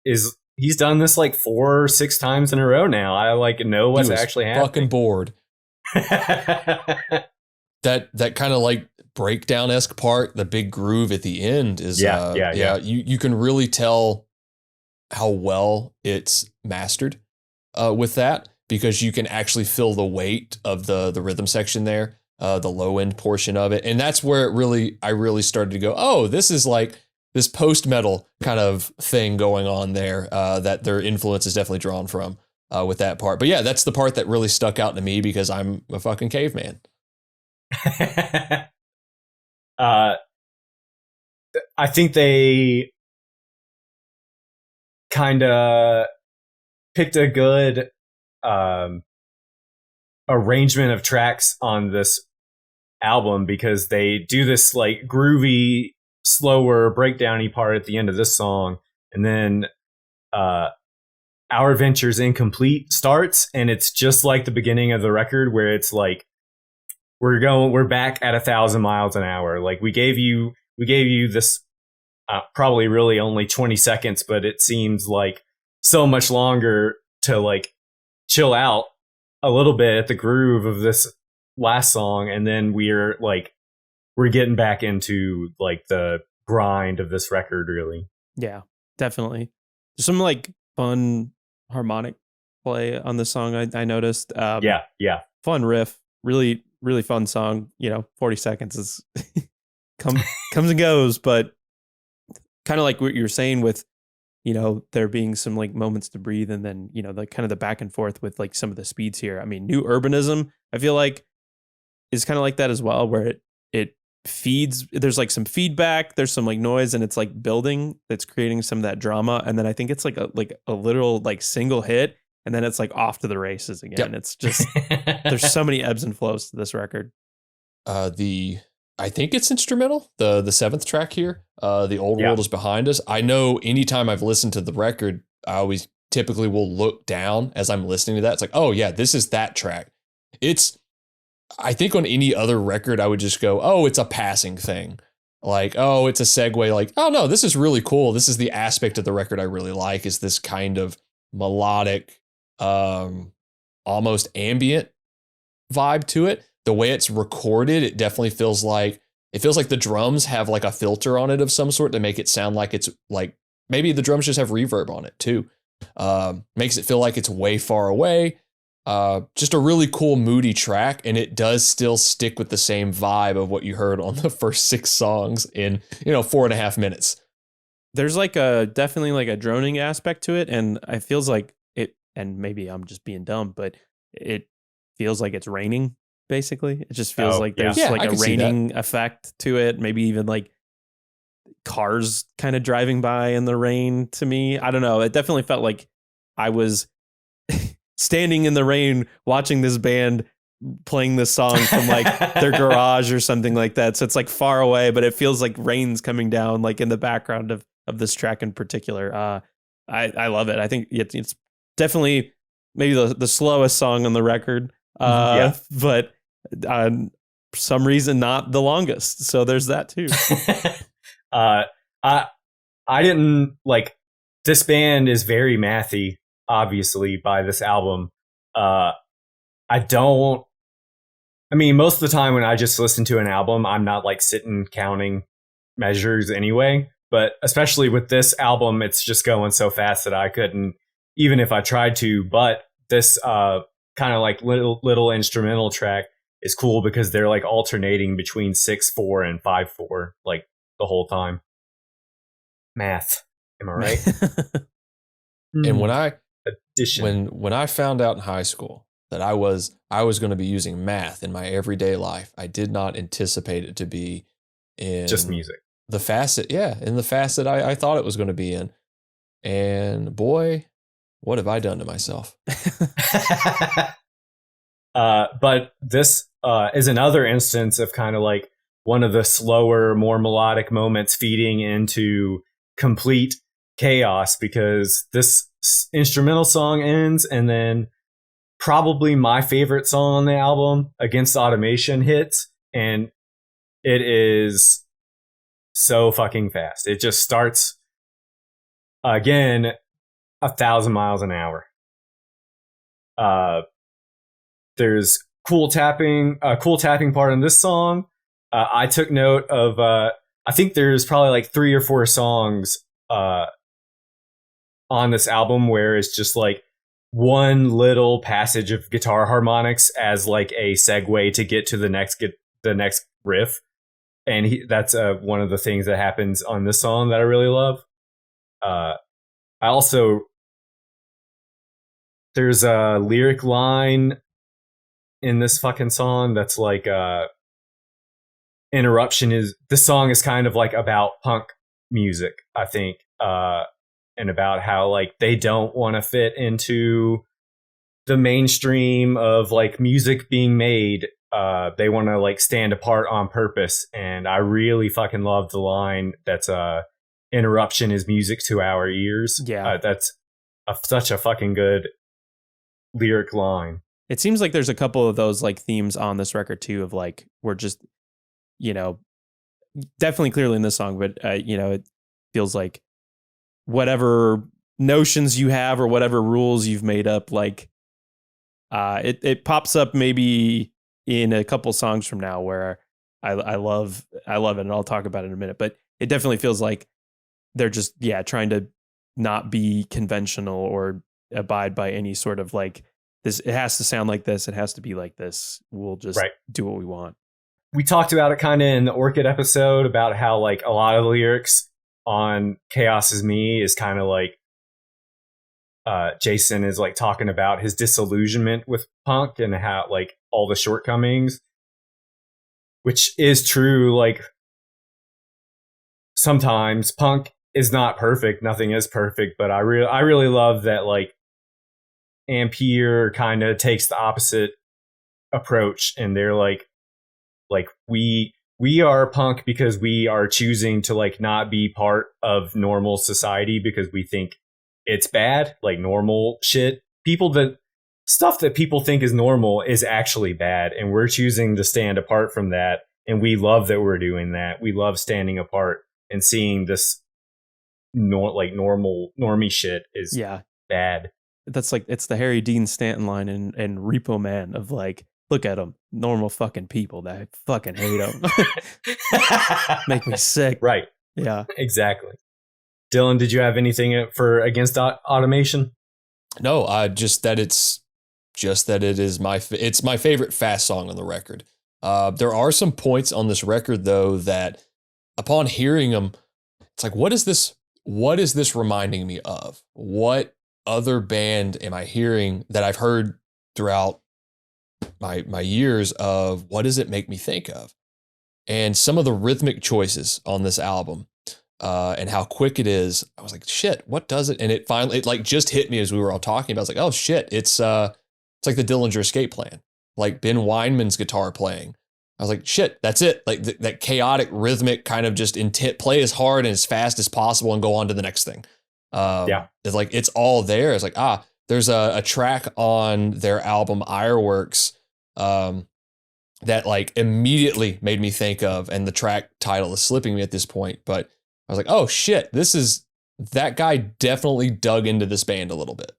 Speaker 6: he's done this like 4 or 6 times in a row now. I like know what's actually happening.
Speaker 8: Fucking bored. that kind of like breakdown-esque part, the big groove at the end is you can really tell how well it's mastered with that, because you can actually feel the weight of the rhythm section there, the low end portion of it. And that's where I really started to go, oh, this is like this post-metal kind of thing going on there, that their influence is definitely drawn from with that part. But yeah, that's the part that really stuck out to me because I'm a fucking caveman.
Speaker 6: I think they kind of picked a good arrangement of tracks on this album, because they do this like groovy, slower breakdowny part at the end of this song, and then Our Adventure's Incomplete starts, and it's just like the beginning of the record where it's like we're back at 1,000 miles an hour. Like we gave you this probably really only 20 seconds, but it seems like so much longer to like chill out a little bit at the groove of this last song, and then we're getting back into like the grind of this record, really.
Speaker 7: Yeah, definitely. There's some like fun harmonic play on this song. I noticed.
Speaker 6: Yeah.
Speaker 7: Fun riff. Really, really fun song. 40 seconds is comes and goes, but kind of like what you're saying with, there being some like moments to breathe, and then, the kind of the back and forth with like some of the speeds here. I mean, New Urbanism, I feel like is kind of like that as well, where it feeds, there's like some feedback, there's some like noise, and it's like building, that's creating some of that drama. And then I think it's like a literal like single hit, and then it's like off to the races again. Yep. It's just, there's so many ebbs and flows to this record.
Speaker 8: I think it's instrumental, the 7th track here. The Old World is Behind Us. I know anytime I've listened to the record, I always typically will look down as I'm listening to that. It's like, oh yeah, this is that track. I think on any other record, I would just go, oh, it's a passing thing. Like, oh, it's a segue. Like, oh no, this is really cool. This is the aspect of the record I really like, is this kind of melodic, almost ambient vibe to it. The way it's recorded, it definitely feels like the drums have like a filter on it of some sort to make it sound like it's like, maybe the drums just have reverb on it too. Makes it feel like it's way far away. Just a really cool, moody track, and it does still stick with the same vibe of what you heard on the first 6 songs in 4.5 minutes.
Speaker 7: There's like definitely like a droning aspect to it, and it feels like it, and maybe I'm just being dumb, but it feels like it's raining. Basically, it just feels like there's like a raining effect to it. Maybe even like cars kind of driving by in the rain to me. I don't know. It definitely felt like I was standing in the rain watching this band playing this song from like their garage or something like that. So it's like far away, but it feels like rain's coming down like in the background of this track in particular. I love it. I think it's definitely maybe the slowest song on the record. But for some reason not the longest, so there's that too.
Speaker 6: I didn't like, this band is very mathy, obviously, by this album. I mean, most of the time when I just listen to an album, I'm not like sitting counting measures anyway, but especially with this album, it's just going so fast that I couldn't, even if I tried to. But this kind of like little instrumental track is cool because they're like alternating between 6/4 and 5/4 like the whole time. Math, am I right?
Speaker 8: And when I found out in high school that I was going to be using math in my everyday life, I did not anticipate it to be in
Speaker 6: just music.
Speaker 8: The facet, in the facet I thought it was going to be in. And boy, what have I done to myself?
Speaker 6: But this is another instance of kind of like one of the slower, more melodic moments feeding into complete chaos, because this instrumental song ends and then probably my favorite song on the album, Against Automation, hits, and it is so fucking fast. It just starts again 1,000 miles an hour. There's cool tapping part in this song. I took note of I think there's probably like 3 or 4 songs on this album where it's just like one little passage of guitar harmonics as like a segue to get to the next riff, and that's one of the things that happens on this song that I really love. I also, there's a lyric line in this fucking song that's like this song is kind of like about punk music, I think, and about how like they don't want to fit into the mainstream of like music being made. They want to like stand apart on purpose, and I really fucking love the line that's interruption is music to our ears.
Speaker 7: Yeah,
Speaker 6: that's such a fucking good lyric line.
Speaker 7: It seems like there's a couple of those like themes on this record too, of like we're just, you know, definitely clearly in this song, but you know, it feels like whatever notions you have or whatever rules you've made up, like it pops up maybe in a couple songs from now where I love it, and I'll talk about it in a minute, but it definitely feels like they're just trying to not be conventional or abide by any sort of like this. It has to sound like this. It has to be like this. We'll just do what we want.
Speaker 6: We talked about it kind of in the Orchid episode about how like a lot of the lyrics on Chaos Is Me is kind of like Jason is like talking about his disillusionment with punk and how like all the shortcomings, which is true. Like sometimes punk is not perfect. Nothing is perfect, but I really love that like Ampere kind of takes the opposite approach, and they're like we are punk because we are choosing to like not be part of normal society because we think it's bad, like normal shit. Stuff that people think is normal is actually bad, and we're choosing to stand apart from that, and we love that we're doing that. We love standing apart and seeing this normie shit is bad.
Speaker 7: That's like, it's the Harry Dean Stanton line in Repo Man of like, look at them, normal fucking people that I fucking hate them. Make me sick.
Speaker 6: Right.
Speaker 7: Yeah,
Speaker 6: exactly. Dylan, did you have anything for Against Automation?
Speaker 8: No, just that it is it's my favorite fast song on the record. There are some points on this record though that upon hearing them, it's like, what is this reminding me of? What other band am I hearing that I've heard throughout my years of what does it make me think of? And some of the rhythmic choices on this album, and how quick it is, I was like, shit, what does it? And it finally, it like just hit me as we were all talking about. I was like, oh shit, it's like the Dillinger Escape Plan, like Ben Weinman's guitar playing. I was like, shit, that's it. Like that chaotic rhythmic kind of just intent, play as hard and as fast as possible and go on to the next thing. It's like, it's all there. It's like, there's a track on their album Ironworks that like immediately made me think of, and the track title is slipping me at this point, but I was like, oh shit, that guy definitely dug into this band a little bit.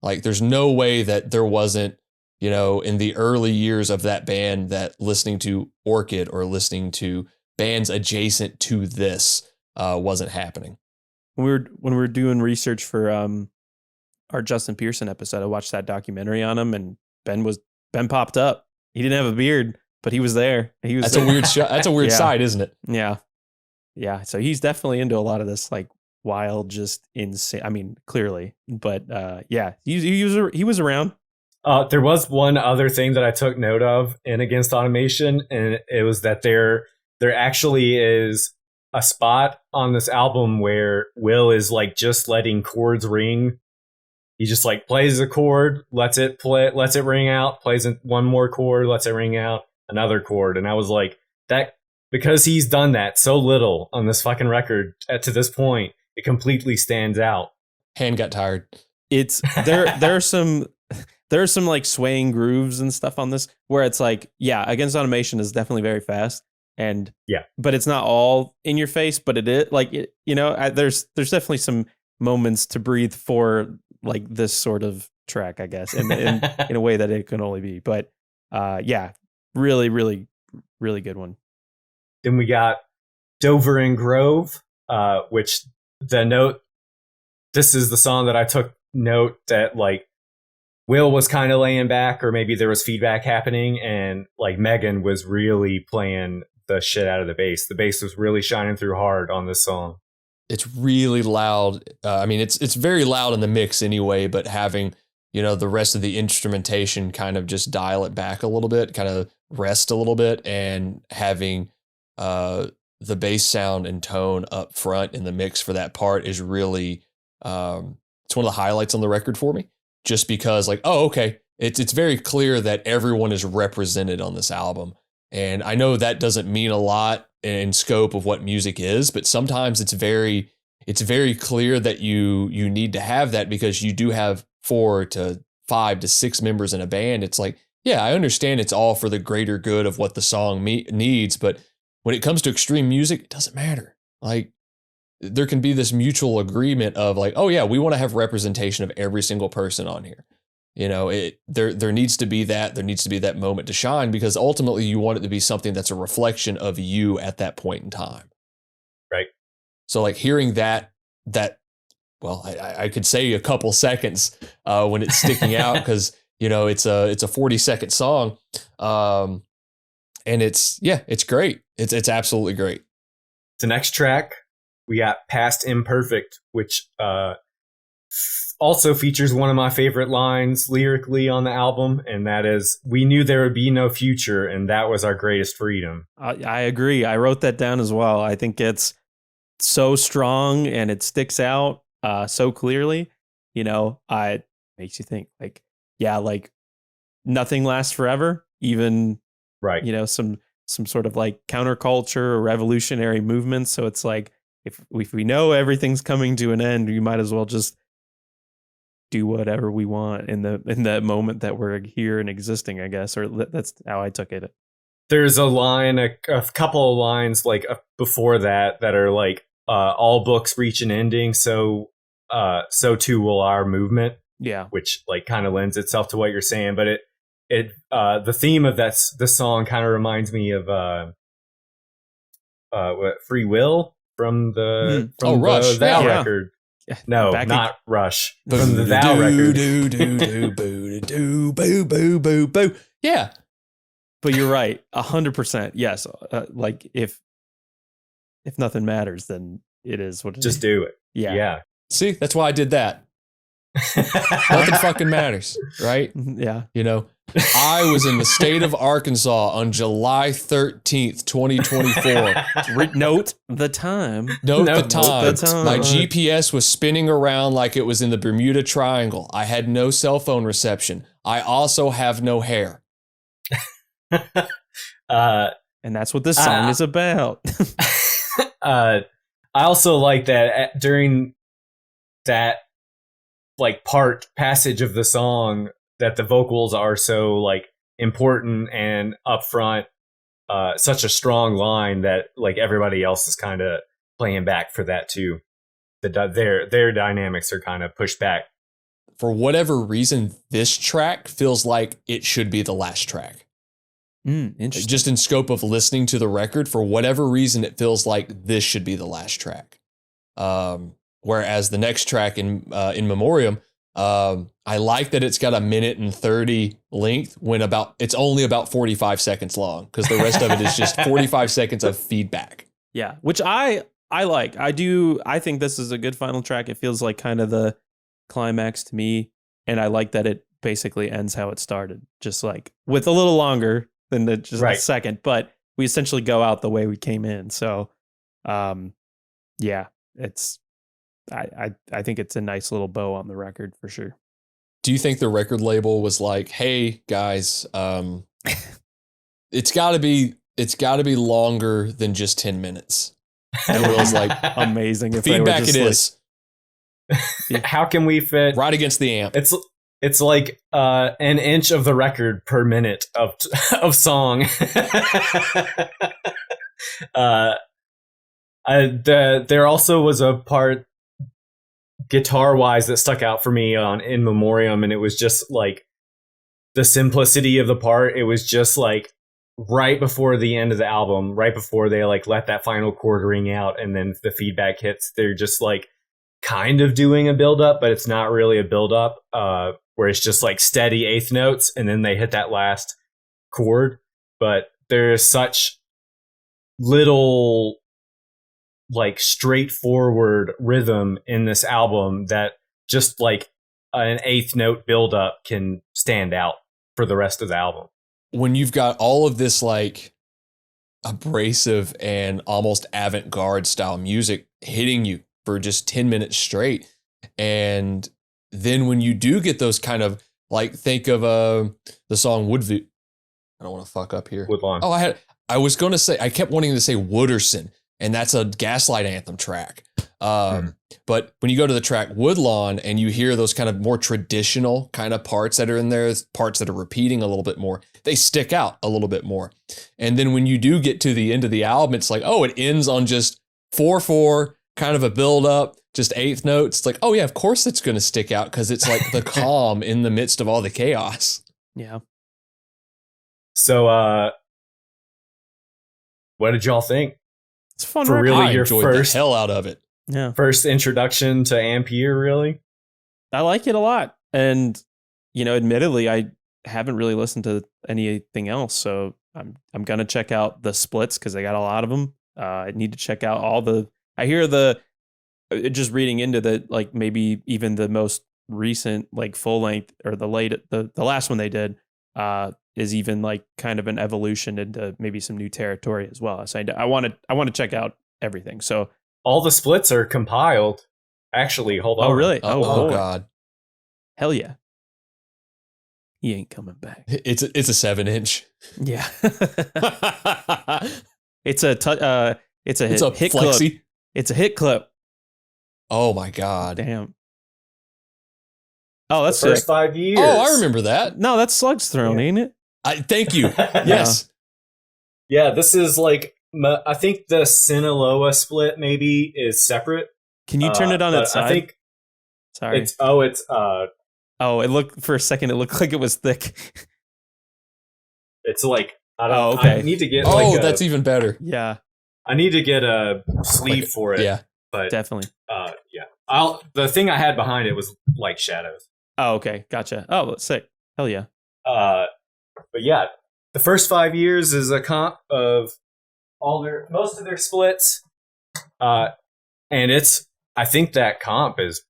Speaker 8: Like there's no way that there wasn't, in the early years of that band, that listening to Orchid or listening to bands adjacent to this wasn't happening.
Speaker 7: When we were doing research for our Justin Pearson episode, I watched that documentary on him, and Ben popped up. He didn't have a beard, but he was there.
Speaker 8: That's a weird shot. That's a weird side, isn't it?
Speaker 7: Yeah. Yeah. So he's definitely into a lot of this like wild, just insane. I mean, clearly, but he was around.
Speaker 6: There was one other thing that I took note of in Against Automation, and it was that there actually is a spot on this album where Will is like just letting chords ring. He just like plays a chord, lets it ring out, plays one more chord, lets it ring out, another chord. And I was like, that, because he's done that so little on this fucking record to this point, it completely stands out.
Speaker 8: Hand got tired.
Speaker 7: It's there's there's some like swaying grooves and stuff on this where it's like, yeah, Against Automation is definitely very fast, and but it's not all in your face, but it is like there's definitely some moments to breathe for like this sort of track, I guess, in in a way that it can only be. But really, really, really good one.
Speaker 6: Then we got Dover and Grove, which this is the song that I took note that like Will was kind of laying back, or maybe there was feedback happening, and like Megan was really playing the shit out of the bass. The bass was really shining through hard on this song.
Speaker 8: It's really loud. I mean, it's very loud in the mix anyway, but having, the rest of the instrumentation kind of just dial it back a little bit, kind of rest a little bit, and having the bass sound and tone up front in the mix for that part is really, it's one of the highlights on the record for me, just because like, oh, okay. It's very clear that everyone is represented on this album. And I know that doesn't mean a lot in scope of what music is, but sometimes it's very clear that you need to have that, because you do have 4 to 5 to 6 members in a band. It's like, yeah, I understand it's all for the greater good of what the song needs, but when it comes to extreme music, it doesn't matter. Like, there can be this mutual agreement of like, oh yeah, we want to have representation of every single person on here. There needs to be that. There needs to be that moment to shine, because ultimately you want it to be something that's a reflection of you at that point in time.
Speaker 6: Right. So
Speaker 8: like hearing that, well, I could say a couple seconds when it's sticking out, because it's a 40-second song, and it's great. It's absolutely great.
Speaker 6: The next track, we got Past Imperfect, which also features one of my favorite lines lyrically on the album, and that is, "We knew there would be no future, and that was our greatest freedom."
Speaker 7: I agree. I wrote that down as well. I think it's so strong and it sticks out so clearly. It makes you think like, yeah, like nothing lasts forever. Even
Speaker 6: right.
Speaker 7: Some sort of like counterculture or revolutionary movements. So it's like, if we know everything's coming to an end, we might as well just do whatever we want in the moment that we're here and existing, I guess, or that's how I took it.
Speaker 6: There's a line, a couple of lines like before that are like, all books reach an ending, so too will our movement.
Speaker 7: Yeah,
Speaker 6: which like kind of lends itself to what you're saying, but it the theme of this song kind of reminds me of Free Will from the
Speaker 8: Rush.
Speaker 6: Thou record. No, not Rush. From the Thou record.
Speaker 8: Yeah.
Speaker 7: But you're right, 100%. Yes, like if nothing matters, then it is what it is.
Speaker 6: Just do it. Yeah.
Speaker 8: See, that's why I did that. Nothing fucking matters, right?
Speaker 7: Yeah.
Speaker 8: I was in the state of Arkansas on July 13th, 2024.
Speaker 7: Note the time.
Speaker 8: Note the time. My GPS was spinning around like it was in the Bermuda Triangle. I had no cell phone reception. I also have no hair.
Speaker 7: And that's what this song is about.
Speaker 6: I also like that during that like passage of the song, that the vocals are so like important and upfront, such a strong line that like everybody else is kind of playing back for that too. Their dynamics are kind of pushed back.
Speaker 8: For whatever reason, this track feels like it should be the last track.
Speaker 7: Interesting.
Speaker 8: Just in scope of listening to the record, for whatever reason, it feels like this should be the last track. Whereas the next track in Memoriam, I like that it's got a 1:30 length when it's only about 45 seconds long, because the rest of it is just 45 seconds of feedback.
Speaker 7: Yeah, which I like. I think this is a good final track. It feels like kind of the climax to me, and I like that it basically ends how it started, just like with a little longer than a second, but we essentially go out the way we came in. So, yeah, it's. I think it's a nice little bow on the record for sure.
Speaker 8: Do you think the record label was like, "Hey guys, it's got to be longer than just 10 minutes"? And it was like,
Speaker 7: amazing. If
Speaker 8: feedback it is.
Speaker 6: How can we fit
Speaker 8: right against the amp?
Speaker 6: It's like an inch of the record per minute of song. There also was a part guitar wise that stuck out for me on In Memoriam, and it was just like the simplicity of the part. It was just like right before the end of the album, right before they like let that final chord ring out, and then the feedback hits. They're just like kind of doing a build up, but it's not really a build up. Where it's just like steady eighth notes, and then they hit that last chord. But there's such little like straightforward rhythm in this album that just like an eighth note build up can stand out for the rest of the album.
Speaker 8: When you've got all of this like abrasive and almost avant-garde style music hitting you for just 10 minutes straight, and then when you do get those kind of like, think of the song Woodview. I don't want to fuck up here.
Speaker 6: Woodlawn.
Speaker 8: Oh, I was going to say, I kept wanting to say Wooderson, and that's a Gaslight Anthem track. But when you go to the track Woodlawn and you hear those kind of more traditional kind of parts that are in there, parts that are repeating a little bit more, they stick out a little bit more. And then when you do get to the end of the album, it's like, oh, it ends on just 4/4, kind of a build up, just eighth notes. It's like, oh yeah, of course it's going to stick out because it's like the calm in the midst of all the chaos.
Speaker 7: Yeah.
Speaker 6: So, what did y'all think?
Speaker 7: It's a fun
Speaker 6: For
Speaker 7: record.
Speaker 6: really
Speaker 8: I
Speaker 6: your
Speaker 8: enjoyed
Speaker 6: first
Speaker 8: the hell out of it.
Speaker 7: Yeah.
Speaker 6: First introduction to Ampere, really?
Speaker 7: I like it a lot. And, you know, admittedly, I haven't really listened to anything else. So I'm going to check out the splits because they got a lot of them. I need to check out I hear just reading into like maybe even the most recent, like full length or the last one they did, is even like kind of an evolution into maybe some new territory as well. So I want to check out everything. So
Speaker 6: All the splits are compiled. Actually, hold on.
Speaker 7: oh really?
Speaker 8: Oh
Speaker 7: boy.
Speaker 8: God.
Speaker 7: Hell yeah. He ain't coming back.
Speaker 8: It's a 7-inch.
Speaker 7: Yeah. It's a hit clip.
Speaker 8: flexi.
Speaker 7: It's a hit clip.
Speaker 8: Oh my God.
Speaker 7: Damn. Oh, that's
Speaker 6: The first
Speaker 7: sick.
Speaker 6: 5 years.
Speaker 8: Oh, I remember that.
Speaker 7: No, that's Slug's Throne, ain't it?
Speaker 8: Thank you. Yes.
Speaker 6: Yeah, this is like, I think the Sinaloa split maybe is separate.
Speaker 7: Can you turn it on
Speaker 6: but
Speaker 7: its side?
Speaker 6: I think
Speaker 7: Sorry.
Speaker 6: it's
Speaker 7: it looked for a second. It looked like it was thick.
Speaker 6: it's like, I don't
Speaker 7: Oh, okay.
Speaker 6: I need to get
Speaker 8: That's even better.
Speaker 7: Yeah,
Speaker 6: I need to get a sleeve for it.
Speaker 8: Yeah.
Speaker 6: But
Speaker 7: definitely.
Speaker 6: yeah. The thing I had behind it was like shadows.
Speaker 7: Oh, okay, gotcha. Oh, that's sick. Hell yeah.
Speaker 6: But yeah, the first 5 years is a comp of most of their splits. And I think that comp is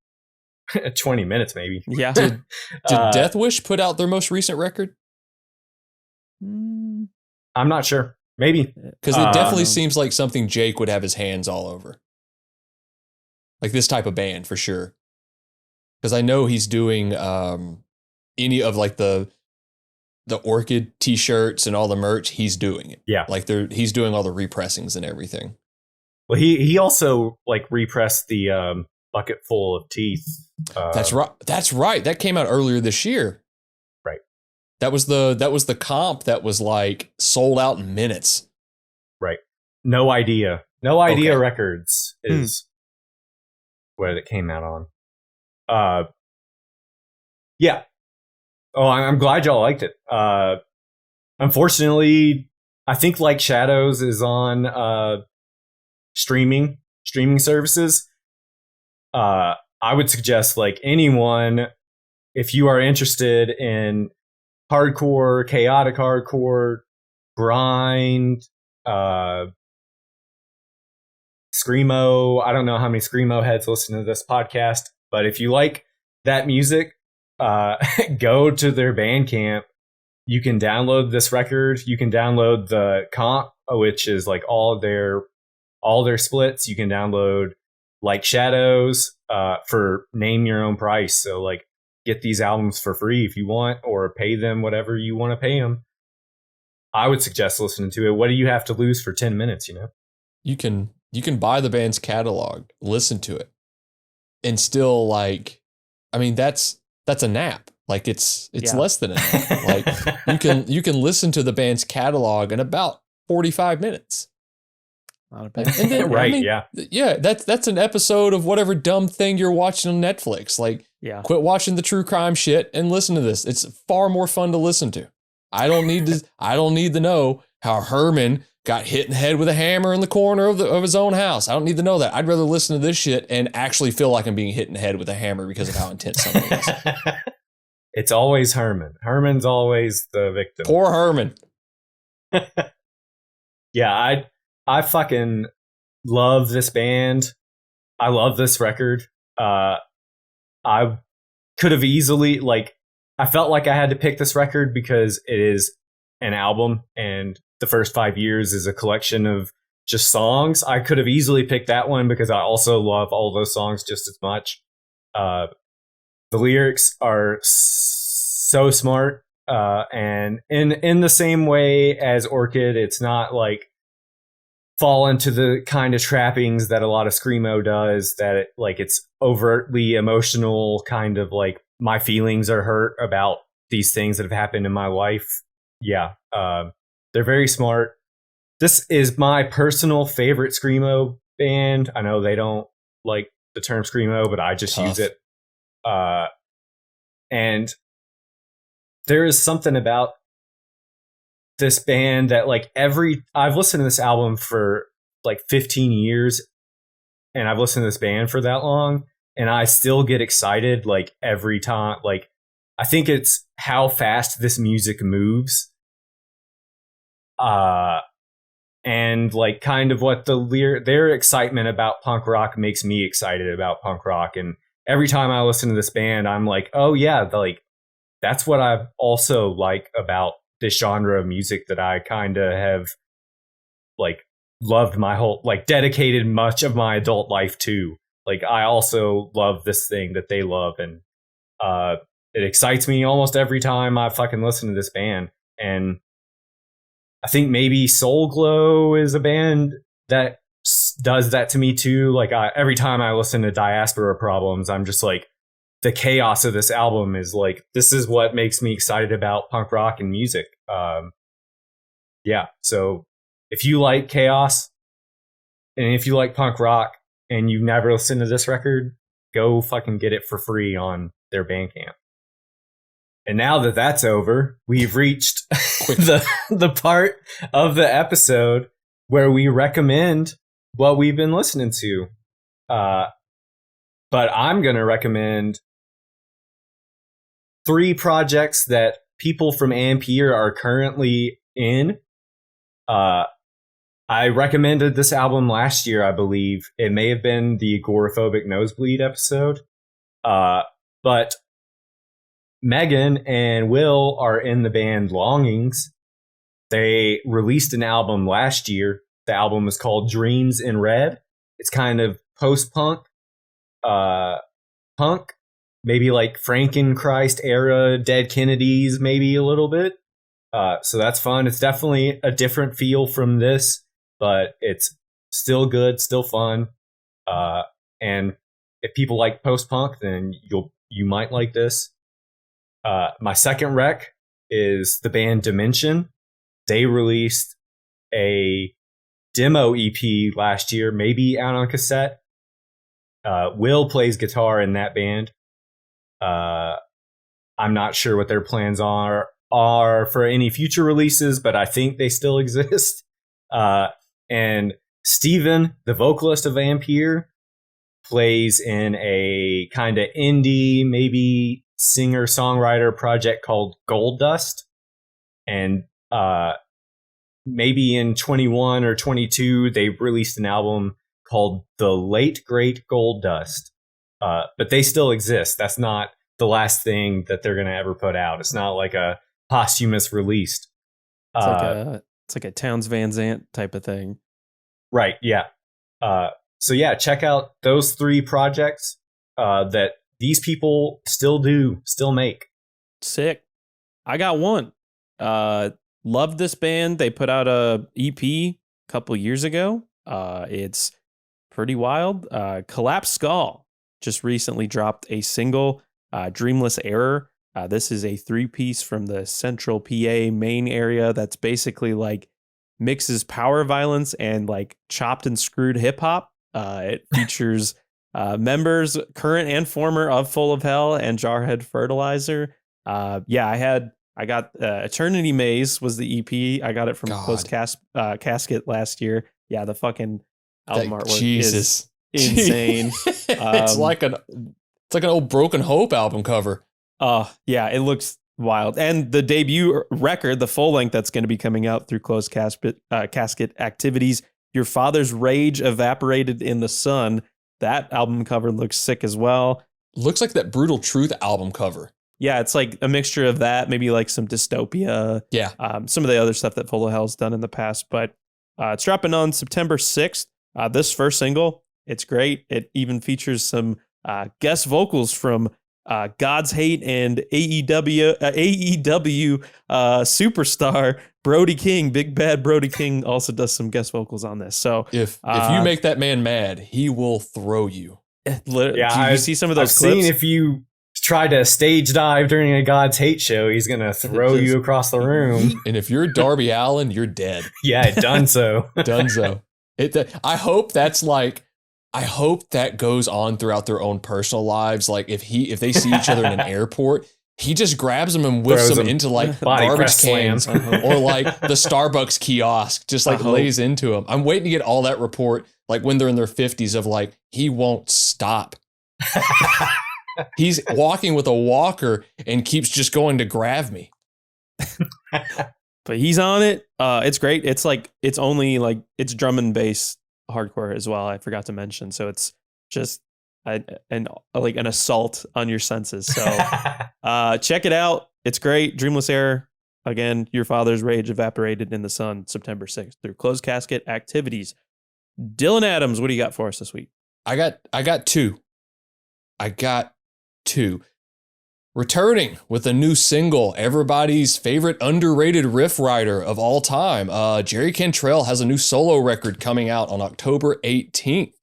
Speaker 6: 20 minutes maybe.
Speaker 7: Yeah.
Speaker 8: Did Death Wish put out their most recent record?
Speaker 7: Mm,
Speaker 6: I'm not sure. Maybe.
Speaker 8: Because it definitely
Speaker 7: Um,
Speaker 8: seems like something Jake would have his hands all over. Like this type of band for sure. Because I know he's doing any of like the Orchid t-shirts and all the merch. He's doing it.
Speaker 6: Yeah.
Speaker 8: Like he's doing all the repressings and everything.
Speaker 6: Well, he also like repressed the Bucket Full of Teeth.
Speaker 8: That's right. That's right. That came out earlier this year.
Speaker 6: Right.
Speaker 8: That was the comp that was like sold out in minutes.
Speaker 6: Right. No Idea. No Idea
Speaker 8: Okay.
Speaker 6: Records is what it came out on. Yeah. Oh, I'm glad y'all liked it. Unfortunately, I think Like Shadows is on streaming services. I would suggest like anyone, if you are interested in hardcore, chaotic hardcore, grind, screamo. I don't know how many screamo heads listen to this podcast, but if you like that music, go to their Bandcamp. You can download this record. You can download the comp, which is like all their splits. You can download Like Shadows for name your own price. So like get these albums for free if you want, or pay them whatever you want to pay them. I would suggest listening to it. What do you have to lose for 10 minutes, you know?
Speaker 8: You can buy the band's catalog, listen to it, and still like, I mean, that's that's a nap. Like it's
Speaker 7: Yeah.
Speaker 8: less than a nap. Like you can listen to the band's catalog in about 45 minutes.
Speaker 7: Not a bad.
Speaker 8: And then,
Speaker 6: Right, yeah.
Speaker 8: Yeah, that's an episode of whatever dumb thing you're watching on Netflix. Like,
Speaker 7: Yeah.
Speaker 8: quit watching the true crime shit and listen to this. It's far more fun to listen to. I don't need to know how Herman got hit in the head with a hammer in the corner of his own house. I don't need to know that. I'd rather listen to this shit and actually feel like I'm being hit in the head with a hammer because of how intense something is.
Speaker 6: It's always Herman. Herman's always the victim.
Speaker 8: Poor Herman.
Speaker 6: Yeah, I fucking love this band. I love this record. I could have easily, like, I felt like I had to pick this record because it is an album and the first 5 years is a collection of just songs. I could have easily picked that one because I also love all those songs just as much. The lyrics are so smart. And in the same way as Orchid, it's not like fall into the kind of trappings that a lot of screamo does, that it's overtly emotional, kind of like my feelings are hurt about these things that have happened in my life. Yeah, they're very smart. This is my personal favorite screamo band. I know they don't like the term screamo, but I just use it. And there is something about this band that I've listened to this album for like 15 years and I've listened to this band for that long and I still get excited like every time. Like, I think it's how fast this music moves. And like kind of what their excitement about punk rock makes me excited about punk rock. And every time I listen to this band, I'm like, oh yeah, like that's what I also like about this genre of music that I kind of have like loved my whole, like dedicated much of my adult life to. Like, I also love this thing that they love, and it excites me almost every time I fucking listen to this band. And I think maybe Soul Glow is a band that does that to me too. Like, every time I listen to Diaspora Problems, I'm just like, the chaos of this album is like, this is what makes me excited about punk rock and music. Yeah, so if you like chaos and if you like punk rock and you've never listened to this record, go fucking get it for free on their Bandcamp. And now that that's over, we've reached the part of the episode where we recommend what we've been listening to. But I'm going to recommend 3 projects that people from Ampere are currently in. I recommended this album last year, I believe. It may have been the Agoraphobic Nosebleed episode. But Megan and Will are in the band Longings. They released an album last year. The album is called Dreams in Red. It's kind of post-punk, punk, maybe like Frankenchrist era, Dead Kennedys, maybe a little bit. So that's fun. It's definitely a different feel from this, but it's still good, still fun. And if people like post-punk, then you might like this. My second rec is the band Dimension. They released a demo EP last year, maybe out on cassette. Will plays guitar in that band. I'm not sure what their plans are for any future releases, but I think they still exist. And Steven, the vocalist of Ampere, plays in a kind of indie, maybe singer-songwriter project called Gold Dust. And maybe in 21 or 22, they released an album called The Late Great Gold Dust. But they still exist. That's not the last thing that they're going to ever put out. It's not like a posthumous release.
Speaker 7: It's like a Townes Van Zandt type of thing.
Speaker 6: Right, yeah. So yeah, check out those 3 projects that these people still make.
Speaker 7: Sick. I got one. Loved this band. They put out a EP a couple years ago. It's pretty wild. Collapsed Skull just recently dropped a single. Dreamless Error. This is a 3-piece from the central PA main area that's basically like mixes power violence and like chopped and screwed hip hop. It features members, current and former, of Full of Hell and Jarhead Fertilizer. I got Eternity Maze was the EP. I got it from Closed Casket last year. Yeah, the fucking album artwork is insane.
Speaker 8: It's like an old Broken Hope album cover.
Speaker 7: Yeah, it looks wild. And the debut record, the full length that's going to be coming out through Closed Casket Activities, Your Father's Rage Evaporated in the Sun. That album cover looks sick as well.
Speaker 8: Looks like that Brutal Truth album cover.
Speaker 7: Yeah, it's like a mixture of that, maybe like some dystopia.
Speaker 8: Yeah.
Speaker 7: Some of the other stuff that Full of Hell's done in the past. But it's dropping on September 6th. This first single, it's great. It even features some guest vocals from God's Hate and AEW superstar Brody King. Big Bad Brody King also does some guest vocals on this. So
Speaker 8: if you make that man mad, he will throw you.
Speaker 7: Did you see some of those clips?
Speaker 6: I've seen if you try to stage dive during a God's Hate show, he's gonna throw you across the room.
Speaker 8: And if you're Darby Allin, you're dead.
Speaker 6: Yeah, Dunzo.
Speaker 8: Dunzo. I hope that goes on throughout their own personal lives. Like if they see each other in an airport, he just grabs them and whips them into like garbage cans or like the Starbucks kiosk, just like lays into them. I'm waiting to get all that report, like when they're in their 50s, of like, he won't stop. He's walking with a walker and keeps just going to grab me.
Speaker 7: But he's on it. It's great. It's like, it's only like, it's drum and bass hardcore as well. I forgot to mention. So it's just an assault on your senses. So check it out. It's great. Dreamless Error. Again, Your Father's Rage Evaporated in the Sun, September 6th through Closed Casket Activities. Dylan Adams, what do you got for us this week?
Speaker 8: I got two. Returning with a new single, everybody's favorite underrated riff writer of all time, Jerry Cantrell has a new solo record coming out on October 18th.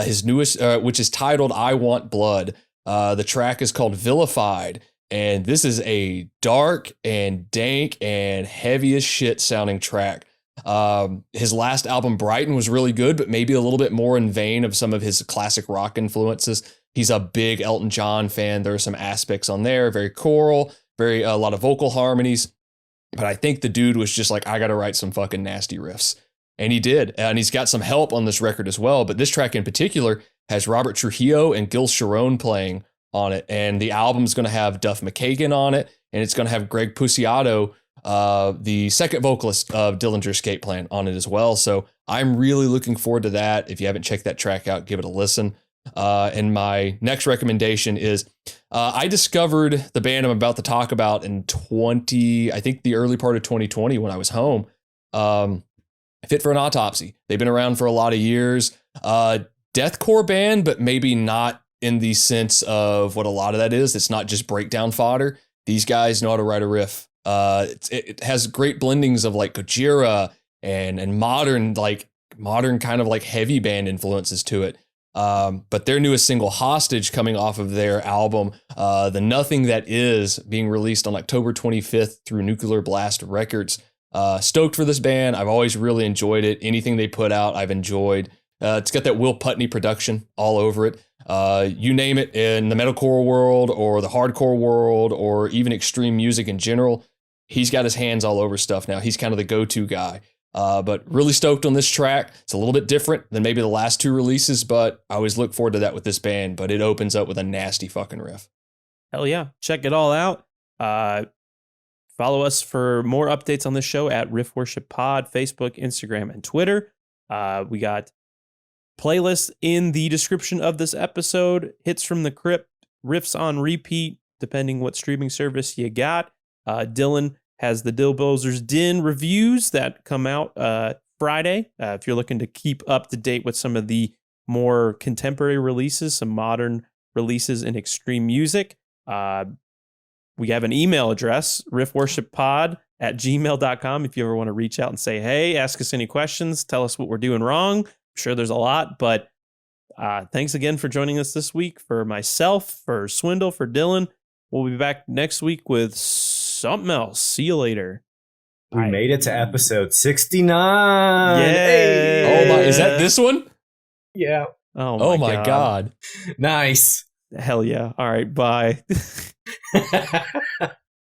Speaker 8: His newest, which is titled I Want Blood. The track is called Vilified, and this is a dark and dank and heavy as shit sounding track. His last album, Brighton, was really good, but maybe a little bit more in vein of some of his classic rock influences. He's a big Elton John fan. There are some aspects on there, very choral, a lot of vocal harmonies. But I think the dude was just like, I got to write some fucking nasty riffs. And he did. And he's got some help on this record as well. But this track in particular has Robert Trujillo and Gil Sharon playing on it. And the album's going to have Duff McKagan on it. And it's going to have Greg Puciato, the second vocalist of Dillinger Escape Plan, on it as well. So I'm really looking forward to that. If you haven't checked that track out, give it a listen. And my next recommendation is I discovered the band I'm about to talk about in the early part of 2020 when I was home. Fit for an Autopsy. They've been around for a lot of years. Deathcore band, but maybe not in the sense of what a lot of that is. It's not just breakdown fodder. These guys know how to write a riff. It has great blendings of like Gojira and modern kind of like heavy band influences to it. But their newest single, Hostage, coming off of their album, The Nothing That Is, being released on October 25th through Nuclear Blast Records. Stoked for this band. I've always really enjoyed it. Anything they put out, I've enjoyed. It's got that Will Putney production all over it. You name it, in the metalcore world or the hardcore world or even extreme music in general, he's got his hands all over stuff now. He's kind of the go-to guy. But really stoked on this track. It's a little bit different than maybe the last two releases, but I always look forward to that with this band. But it opens up with a nasty fucking riff.
Speaker 7: Hell yeah. Check it all out. Follow us for more updates on this show at Riff Worship Pod, Facebook, Instagram, and Twitter. We got playlists in the description of this episode. Hits from the Crypt, riffs on repeat, depending what streaming service you got. Dylan has the Dillbozers Den reviews that come out Friday. If you're looking to keep up to date with some of the more contemporary releases, some modern releases in extreme music, we have an email address, riffworshippod@gmail.com. If you ever want to reach out and say, hey, ask us any questions, tell us what we're doing wrong. I'm sure there's a lot, but thanks again for joining us this week. For myself, for Swindle, for Dylan, we'll be back next week with something else. See you later.
Speaker 6: We made it to episode 69.
Speaker 7: Yeah.
Speaker 6: Hey.
Speaker 8: Oh my, is that this one?
Speaker 6: Yeah.
Speaker 7: Oh my
Speaker 8: God.
Speaker 6: Nice.
Speaker 7: Hell yeah. All right. Bye.